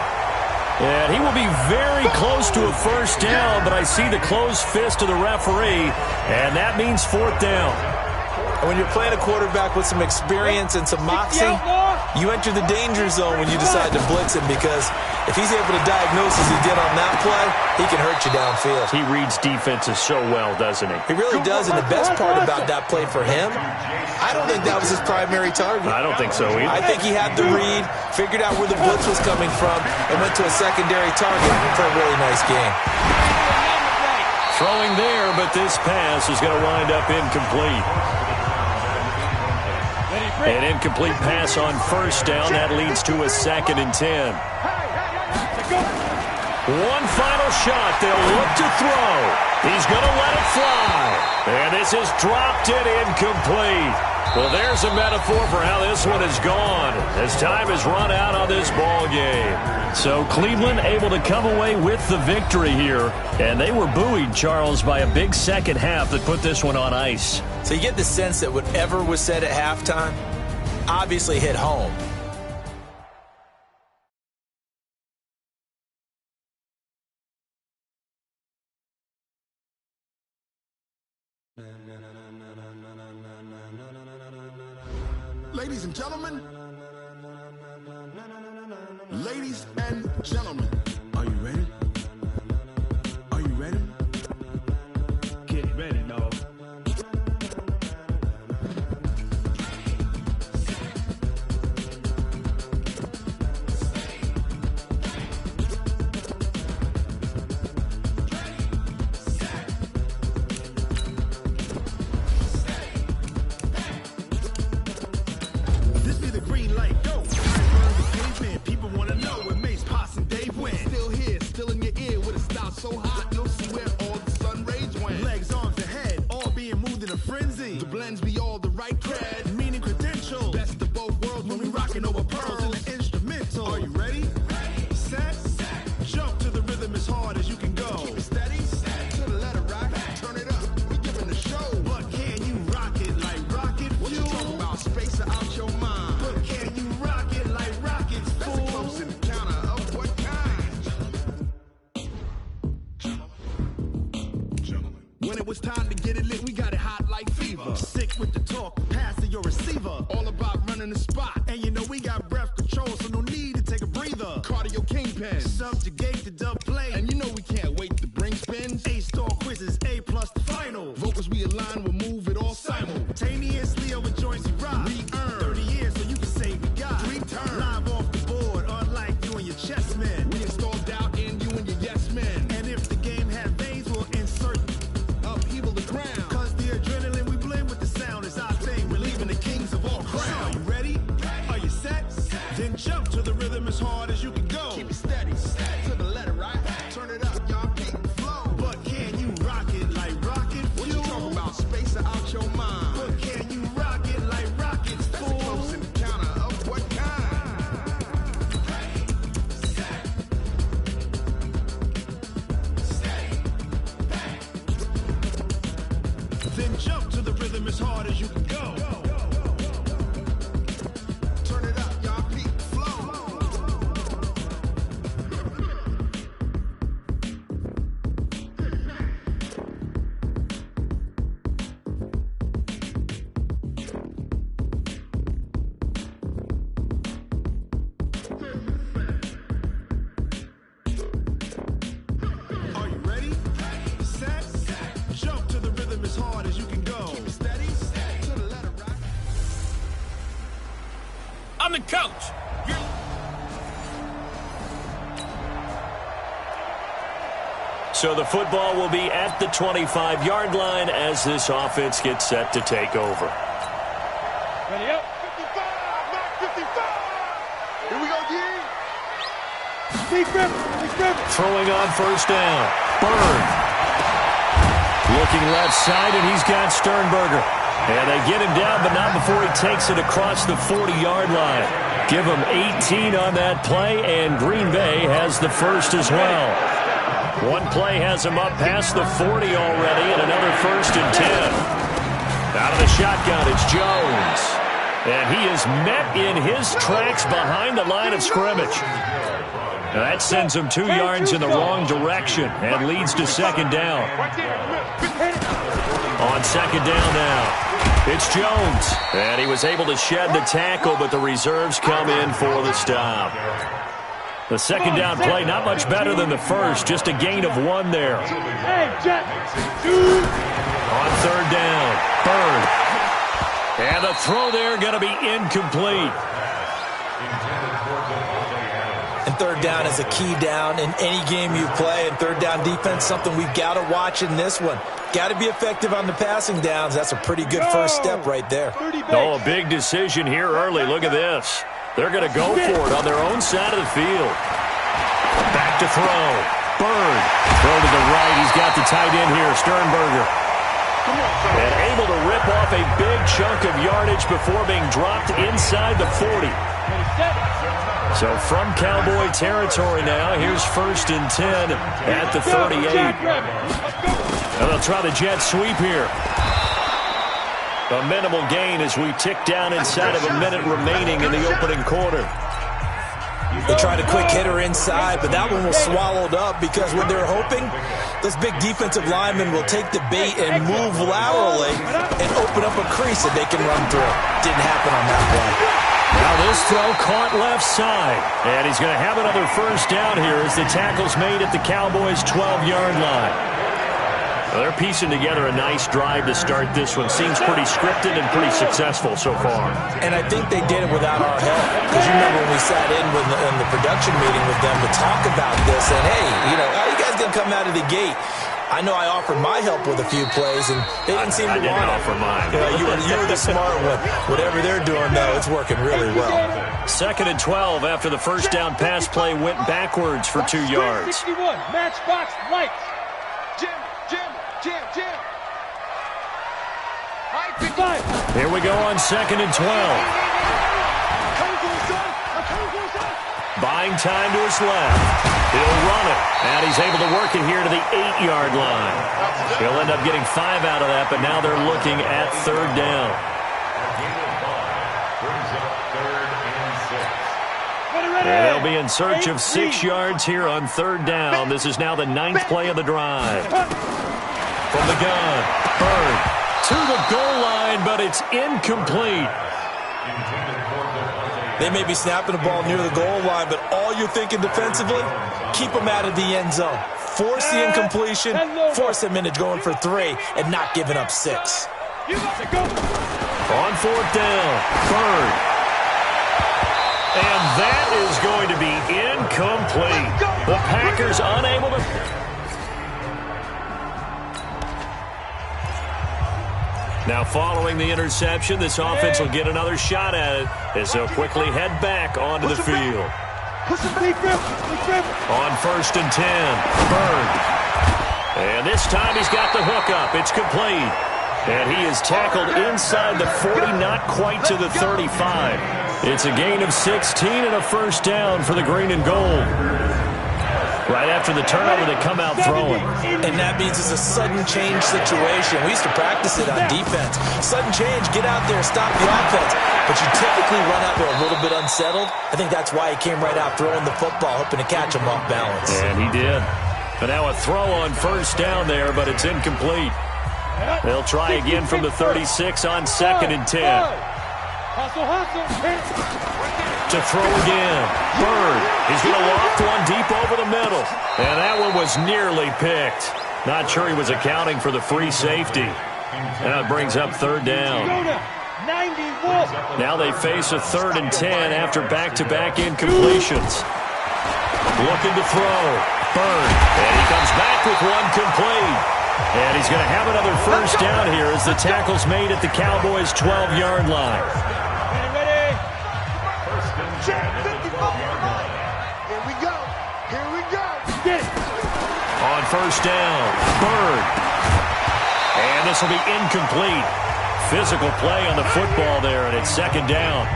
And he will be very close to a 1st down, but I see the closed fist of the referee, and that means 4th down. And when you're playing a quarterback with some experience and some moxie, you enter the danger zone when you decide to blitz him, because if he's able to diagnose as he did on that play, he can hurt you downfield. He reads defenses so well, doesn't he? He really does, and the best part about that play for him, I don't think that was his primary target. I don't think so either. I think he had the read, figured out where the blitz was coming from, and went to a secondary target for a really nice game. Throwing there, but this pass is going to wind up incomplete. An incomplete pass on 1st down. That leads to a 2nd and 10. One final shot. They'll look to throw. He's going to let it fly. And this is dropped it incomplete. Well, there's a metaphor for how this one is gone as time has run out on this ball game. So Cleveland able to come away with the victory here. And they were buoyed, Charles, by a big second half that put this one on ice. So you get the sense that whatever was said at halftime obviously hit home. Ladies and gentlemen, are you ready? Are you ready? Get ready, dog. This be the green light, go. I burn the pavement, people wanna know where Mace, Potts, and Dave went. Still here, still in your ear, with a style so hot, you'll see where all the sun rays went. Legs, arms, and head, all being moved in a frenzy. The blends be all the right cred, meaning credentials. Best of both worlds when we rockin' over pearls in the instrumental. Are you ready? Set, jump to the rhythm as hard as you can go. Keep it steady, to the letter right, turn it up, we giving the show. But can you rock it like rocket fuel? What you talking about, space out your mind? But can you rock it like rockets, fool? That's a close encounter of what kind? When it was time to get it lit, we got it hot like fever. Sick with the talk, pass to your receiver. All about running the spot. And you know we got breath control, so no need to take a breather. Cardio kingpin, subjugate the dub play. And you know we can't wait to bring spins. A-star quizzes, A+ the final. Vocals we align, we'll move it all simultaneously over joints we rock. We earn 30 years so you can say we got 3 turns. Live off the board, unlike you and your chess men. We install doubt in you and your yes men. And if the game had veins, we'll insert upheaval the ground. Cause the adrenaline we blend with the sound is our thing. We're leaving the kings of all crowns. Are you ready? Are you set? Then jump to the rhythm as hard as you can go. Keep it steady, to the letter right. Turn it up, y'all keep the flow. But can you rock it like rocket fuel? What you talking about, space out your mind? But can you rock it like rockets, fool? That's a close encounter of what kind? Then jump to the rhythm as hard as you can go. Turn it up, y'all keep the flow. Are you ready? Set, jump to the rhythm as hard as you can go. Keep it steady, to the letter right. I'm the coach. So the football will be at the 25-yard line as this offense gets set to take over. Ready up. 55, Mark 55. Here we go, G. Big grip. Big grip. Throwing on first down. Bird. Looking left side, and he's got Sternberger. And they get him down, but not before he takes it across the 40-yard line. Give him 18 on that play, and Green Bay has the first as well. One play has him up past the 40 already, and another 1st and 10. Out of the shotgun, it's Jones. And he is met in his tracks behind the line of scrimmage. Now that sends him 2 yards in the wrong direction and leads to second down. On second down now, it's Jones. And he was able to shed the tackle, but the reserves come in for the stop. The second down play, not much better than the first, just a gain of 1 there. On third down, Bird. And the throw there going to be incomplete. And third down is a key down in any game you play. And third down defense, something we've got to watch in this one. Got to be effective on the passing downs. That's a pretty good first step right there. Oh, a big decision here early. Look at this. They're going to go for it on their own side of the field. Back to throw. Bird. Throw to the right. He's got the tight end here, Sternberger. And able to rip off a big chunk of yardage before being dropped inside the 40. So from Cowboy territory now, here's 1st and 10 at the 38. And they'll try the jet sweep here. A minimal gain as we tick down inside of a minute remaining in the opening quarter. They tried a quick hitter inside, but that one was swallowed up because when they're hoping, those big defensive linemen will take the bait and move laterally and open up a crease that they can run through. Didn't happen on that play. Now this throw caught left side. And he's going to have another 1st down here as the tackle's made at the Cowboys' 12-yard line. Well, they're piecing together a nice drive to start this one. Seems pretty scripted and pretty successful so far. And I think they did it without our help. Because you remember when we sat in the production meeting with them to talk about this. And, hey, how are you guys going to come out of the gate? I know I offered my help with a few plays, and they didn't seem to want it. I didn't offer mine. You were the smart one. Whatever they're doing, though, it's working really well. 2nd and 12 after the 1st down pass play went backwards for 2 yards. 61, matchbox lights. Jim. Here we go on 2nd and 12. Buying time to his left. He'll run it, and he's able to work it here to the 8-yard line. He'll end up getting 5 out of that, but now they're looking at 3rd down. And they'll be in search of 6 yards here on 3rd down. This is now the 9th play of the drive. From the gun, Bird to the goal line, but it's incomplete. They may be snapping the ball near the goal line, but all you're thinking defensively, keep them out of the end zone. Force the incompletion, force them into going for 3, and not giving up 6. On 4th down, Bird. And that is going to be incomplete. The Packers unable to... Now following the interception, this offense will get another shot at it as they'll quickly head back onto the field. On 1st and 10, Bird. And this time he's got the hook up. It's complete. And he is tackled inside the 40, not quite to the 35. It's a gain of 16 and a 1st down for the green and gold. Right after the turnover, they come out throwing. And that means it's a sudden change situation. We used to practice it on defense. Sudden change, get out there, stop the offense. But you typically run out there a little bit unsettled. I think that's why he came right out throwing the football, hoping to catch him off balance. And he did. But now a throw on 1st down there, but it's incomplete. They'll try again from the 36 on 2nd and 10. To throw again. Bird. He's going to loft one deep over the middle. And that one was nearly picked. Not sure he was accounting for the free safety. Now it brings up 3rd down. Now they face a 3rd and 10 after back-to-back incompletions. Looking to throw. Bird. And he comes back with one complete. And he's going to have another 1st down here as the tackle's made at the Cowboys' 12-yard line. On 1st down, Bird. And this will be incomplete. Physical play on the football there, and it's 2nd down.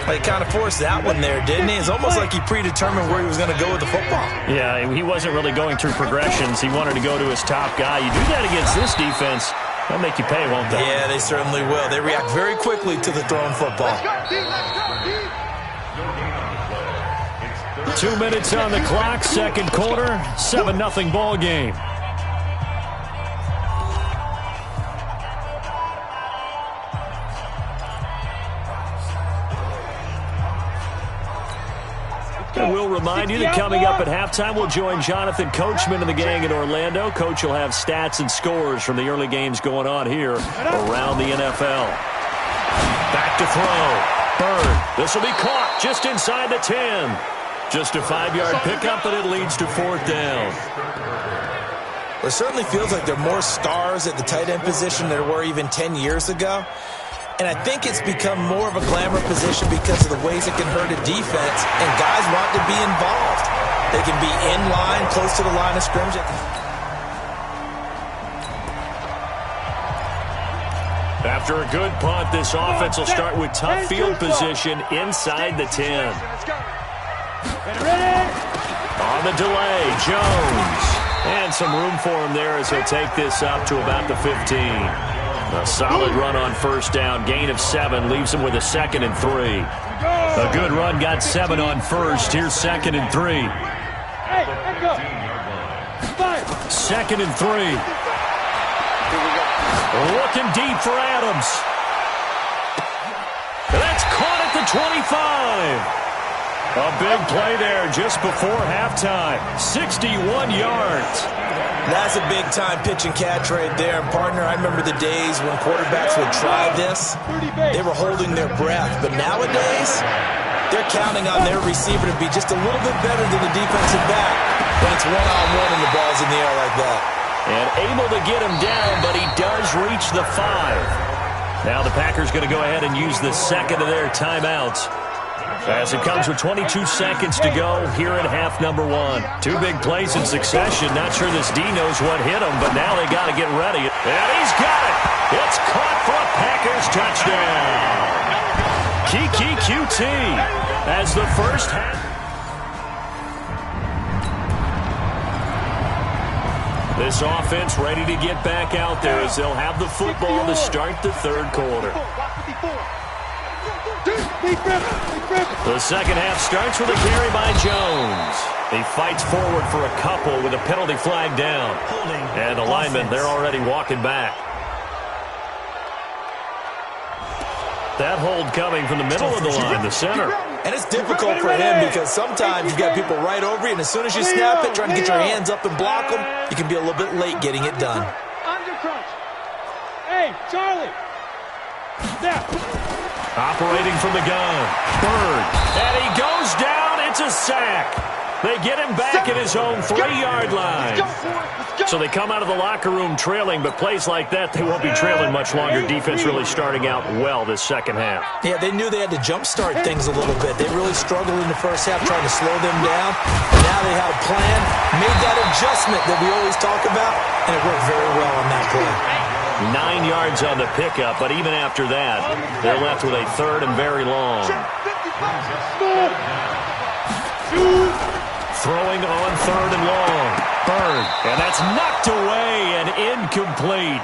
He kind of forced that one there, didn't he? It's almost like he predetermined where he was going to go with the football. Yeah, he wasn't really going through progressions. He wanted to go to his top guy. You do that against this defense, they'll make you pay, won't they? Yeah, they certainly will. They react very quickly to the thrown football. 2 minutes on the clock, 2nd quarter, 7-0 ball game. And we'll remind you that coming up at halftime, we'll join Jonathan Coachman and the gang in Orlando. Coach will have stats and scores from the early games going on here around the NFL. Back to throw. Bird. This will be caught just inside the 10. Just a 5-yard pickup, and it leads to 4th down. Well, it certainly feels like there are more stars at the tight end position than there were even 10 years ago. And I think it's become more of a glamour position because of the ways it can hurt a defense, and guys want to be involved. They can be in line, close to the line of scrimmage. After a good punt, this offense will start with tough field position inside the 10. On the delay, Jones. And some room for him there as he'll take this up to about the 15. A solid run on first down. Gain of 7 leaves him with a 2nd and 3. A good run got 7 on first. Here's 2nd and 3. 2nd and 3. Looking deep for Adams. That's caught at the 25. A big play there just before halftime. 61 yards. That's a big-time pitch and catch right there. And, partner, I remember the days when quarterbacks would try this. They were holding their breath. But nowadays, they're counting on their receiver to be just a little bit better than the defensive back when it's one-on-one and the ball's in the air like that. And able to get him down, but he does reach the 5. Now the Packers going to go ahead and use the second of their timeouts, as it comes with 22 seconds to go here in half number 1. 2 big plays in succession. Not sure this D knows what hit him, but now they got to get ready. And he's got it. It's caught for a Packers touchdown. Kiki QT as the first half. This offense ready to get back out there as they'll have the football to start the third quarter. The second half starts with a carry by Jones. He fights forward for a couple with a penalty flag down. And the linemen, they're already walking back. That hold coming from the middle of the line, the center. And it's difficult for him because sometimes you've got people right over you, and as soon as you snap it, trying to get your hands up and block them, you can be a little bit late getting it done. Under crunch. Hey, Charlie. Snap. Operating from the gun. Bird. And he goes down. It's a sack. They get him back at his own 3-yard line. So they come out of the locker room trailing, but plays like that, they won't be trailing much longer. Defense really starting out well this second half. Yeah, they knew they had to jumpstart things a little bit. They really struggled in the first half trying to slow them down. Now they had a plan, made that adjustment that we always talk about, and it worked very well on that play. 9 yards on the pickup, but even after that, they're left with a 3rd and very long. Throwing on 3rd and long. Bird, and that's knocked away and incomplete.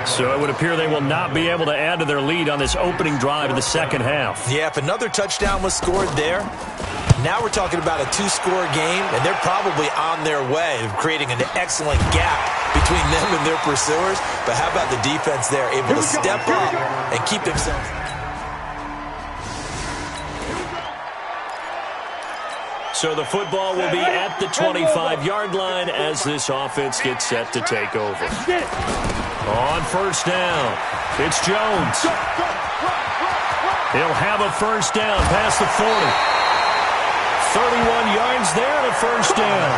So it would appear they will not be able to add to their lead on this opening drive of the second half. Yeah, if another touchdown was scored there, now we're talking about a 2-score game, and they're probably on their way of creating an excellent gap between them and their pursuers. But how about the defense there, able to step up and keep themselves. So the football will be at the 25-yard line as this offense gets set to take over. On first down, it's Jones. He'll have a first down past the 40. 31 yards there and a first down.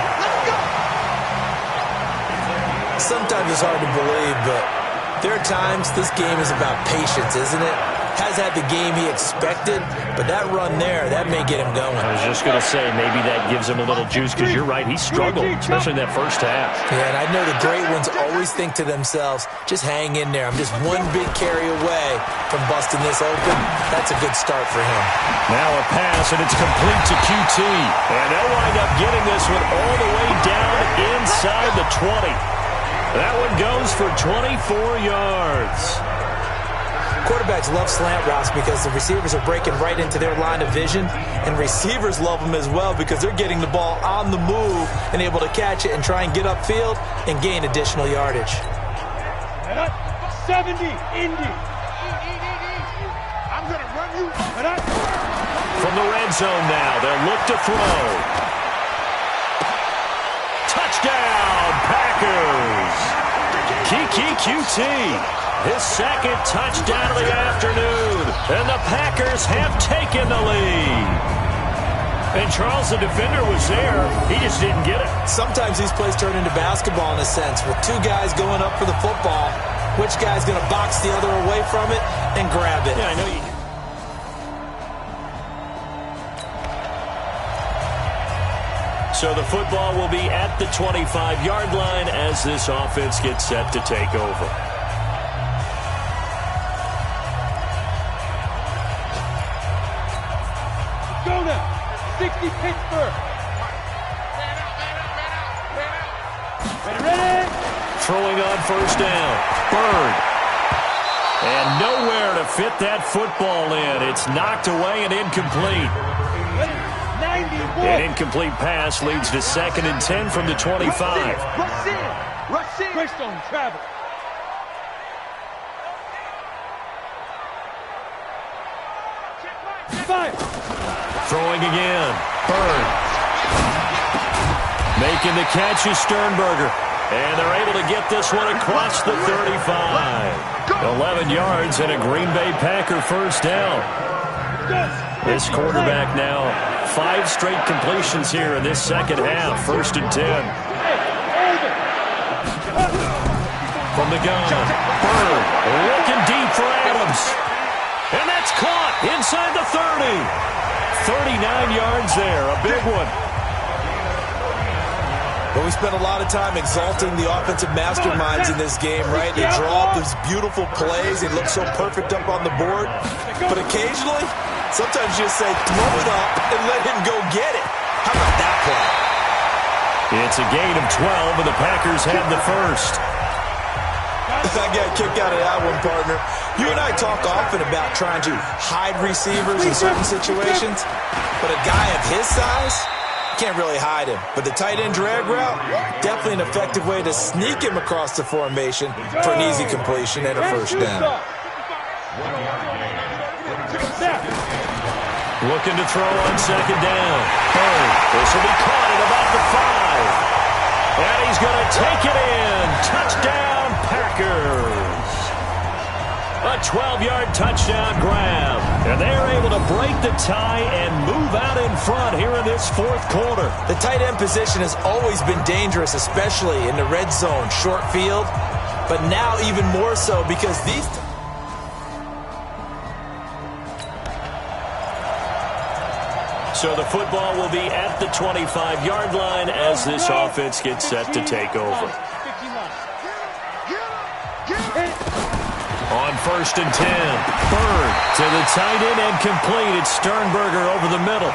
Sometimes it's hard to believe, but there are times this game is about patience, isn't it? Has had the game he expected, but that run there, that may get him going. I was just going to say, maybe that gives him a little juice, because you're right, he struggled, especially in that first half. Yeah, and I know the great ones always think to themselves, just hang in there. I'm just one big carry away from busting this open. That's a good start for him. Now a pass, and it's complete to QT. And they'll wind up getting this one all the way down inside the 20. That one goes for 24 yards. Quarterbacks love slant routes because the receivers are breaking right into their line of vision, and receivers love them as well because they're getting the ball on the move and able to catch it and try and get upfield and gain additional yardage. 70, Indy. I'm going to run you. From the red zone now, they'll look to throw. Touchdown, Packers. Kiki QT. His second touchdown of the afternoon, and the Packers have taken the lead. And Charles, the defender, was there. He just didn't get it. Sometimes these plays turn into basketball in a sense, with 2 guys going up for the football. Which guy's going to box the other away from it and grab it? Yeah, I know you. So the football will be at the 25-yard line as this offense gets set to take over. 60 Pittsburgh. Ready. Throwing on first down. Bird. And nowhere to fit that football in. It's knocked away and incomplete. 91. An incomplete pass leads to 2nd and 10 from the 25. Rush in. Rush in. First on travel. Fire. Throwing again. Bird. Making the catch is Sternberger. And they're able to get this one across the 35. 11 yards and a Green Bay Packer first down. This quarterback now 5 straight completions here in this second half. 1st and 10. From the gun. Bird looking deep for Adams. And that's caught inside the 30. 39 yards there. A big one. But we spent a lot of time exalting the offensive masterminds in this game, right? They draw up those beautiful plays. They look so perfect up on the board. But occasionally, sometimes you just say, throw it up and let him go get it. How about that play? It's a gain of 12, and the Packers have the first. I got a kick out of that one, partner. You and I talk often about trying to hide receivers in certain situations. But a guy of his size can't really hide him. But the tight end drag route, definitely an effective way to sneak him across the formation for an easy completion and a first down. Looking to throw on 2nd down. Bird. This will be caught at about the 5. And he's going to take it in. Touchdown, Packers. A 12-yard touchdown grab. And they're able to break the tie and move out in front here in this 4th quarter. The tight end position has always been dangerous, especially in the red zone, short field. But now even more so because these... So the football will be at the 25-yard line as this offense gets set to take over. On 1st and 10, Bird to the tight end and complete. It's Sternberger over the middle.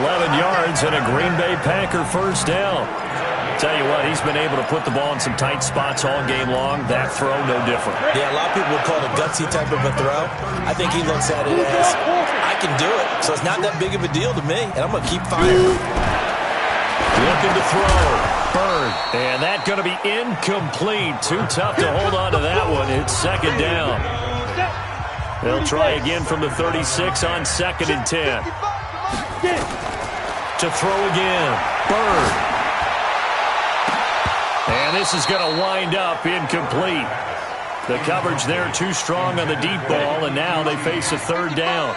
11 yards and a Green Bay Packer first down. Tell you what, he's been able to put the ball in some tight spots all game long. That throw, no different. Yeah, a lot of people would call it a gutsy type of a throw. I think he looks at it as, I can do it, so it's not that big of a deal to me, and I'm going to keep firing. Looking to throw. Bird. And that's going to be incomplete. Too tough to hold on to that one. It's 2nd down. They'll try again from the 36 on 2nd and 10. To throw again. Bird. And this is going to wind up incomplete. The coverage there too strong on the deep ball, and now they face a 3rd down.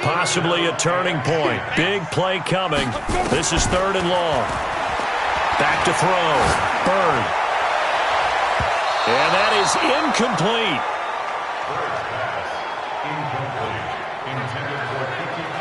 Possibly a turning point. Big play coming. This is 3rd and long. Back to throw. Bird. And that is incomplete.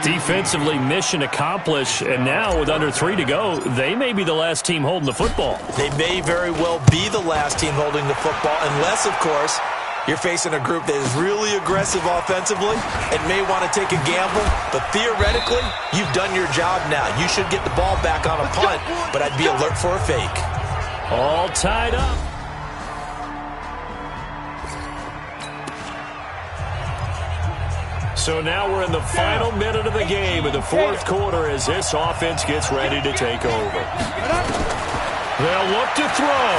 Defensively, mission accomplished. And now with under 3 to go, they may be the last team holding the football. They may very well be the last team holding the football, unless, of course, you're facing a group that is really aggressive offensively and may want to take a gamble. But theoretically, you've done your job now. You should get the ball back on a punt, but I'd be alert for a fake. All tied up. So now we're in the final minute of the game in the 4th quarter as this offense gets ready to take over. They'll look to throw.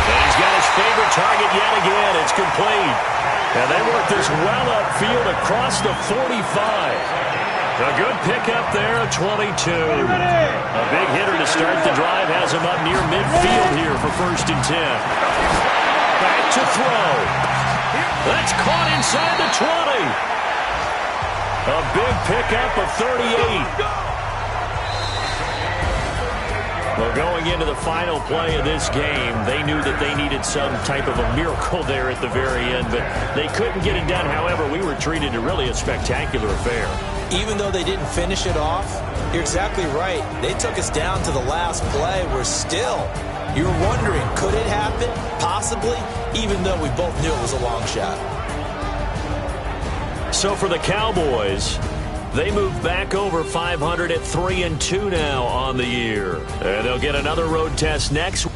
And he's got his favorite target yet again. It's complete. And they work this well upfield across the 45. A good pickup there at 22. A big hitter to start the drive has him up near midfield here for 1st and 10. Back to throw. That's caught inside the 20. A big pickup of 38. Well, going into the final play of this game, they knew that they needed some type of a miracle there at the very end, but they couldn't get it done. However, we were treated to really a spectacular affair. Even though they didn't finish it off, you're exactly right. They took us down to the last play. We're still, you're wondering, could it happen? Possibly, even though we both knew it was a long shot. So for the Cowboys, They move back over 500 at 3-2 now on the year. And they'll get another road test next.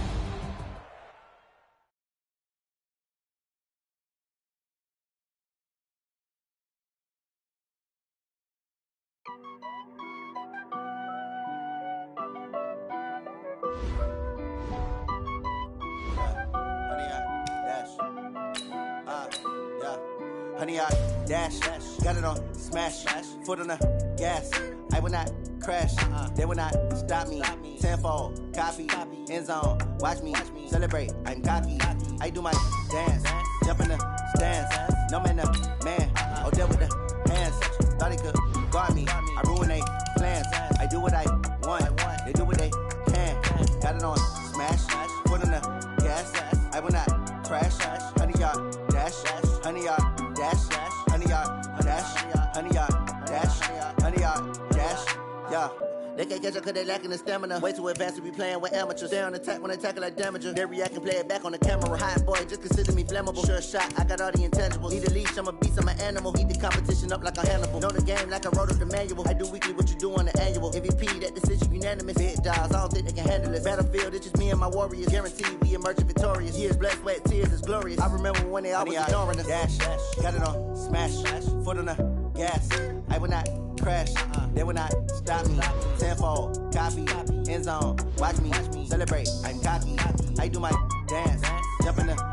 Honey, I dash, got it on smash, foot on the gas. I will not crash, they will not stop me. Tenfold, copy, end zone, watch me celebrate. I'm cocky, I do my dance, jump in the stands. No man, man, oh, there with the hands. Thought he could guard me, I ruin they plans. I do what I want, they do what they can. Got it on smash, foot on the gas. I will not crash, honey, y'all dash, honey, y'all dash, honey, y'all dash, honey, y'all dash, honey, y'all dash, yeah. They can't catch up cause they lacking the stamina. Way too advanced to be playing with amateurs. Stay on attack when I tackle like damager. They react and play it back on the camera. Hot boy, just consider me flammable. Sure shot, I got all the intangibles. Need a leash, I'm a beast, I'm an animal. Eat the competition up like a Hannibal. Know the game like I wrote up the manual. I do weekly what you do on the annual. MVP, that decision unanimous. Big dogs, I don't think they can handle it. Battlefield, it's just me and my warriors. Guaranteed we emerge victorious. Years, blood, sweat, tears, it's glorious. I remember when they always ignoring us. Dash, got it on smash, foot on the gas. I will not crash, they will not stop me. Tenfold, copy, end zone, watch me celebrate. I'm cocky, I do my dance, jump in the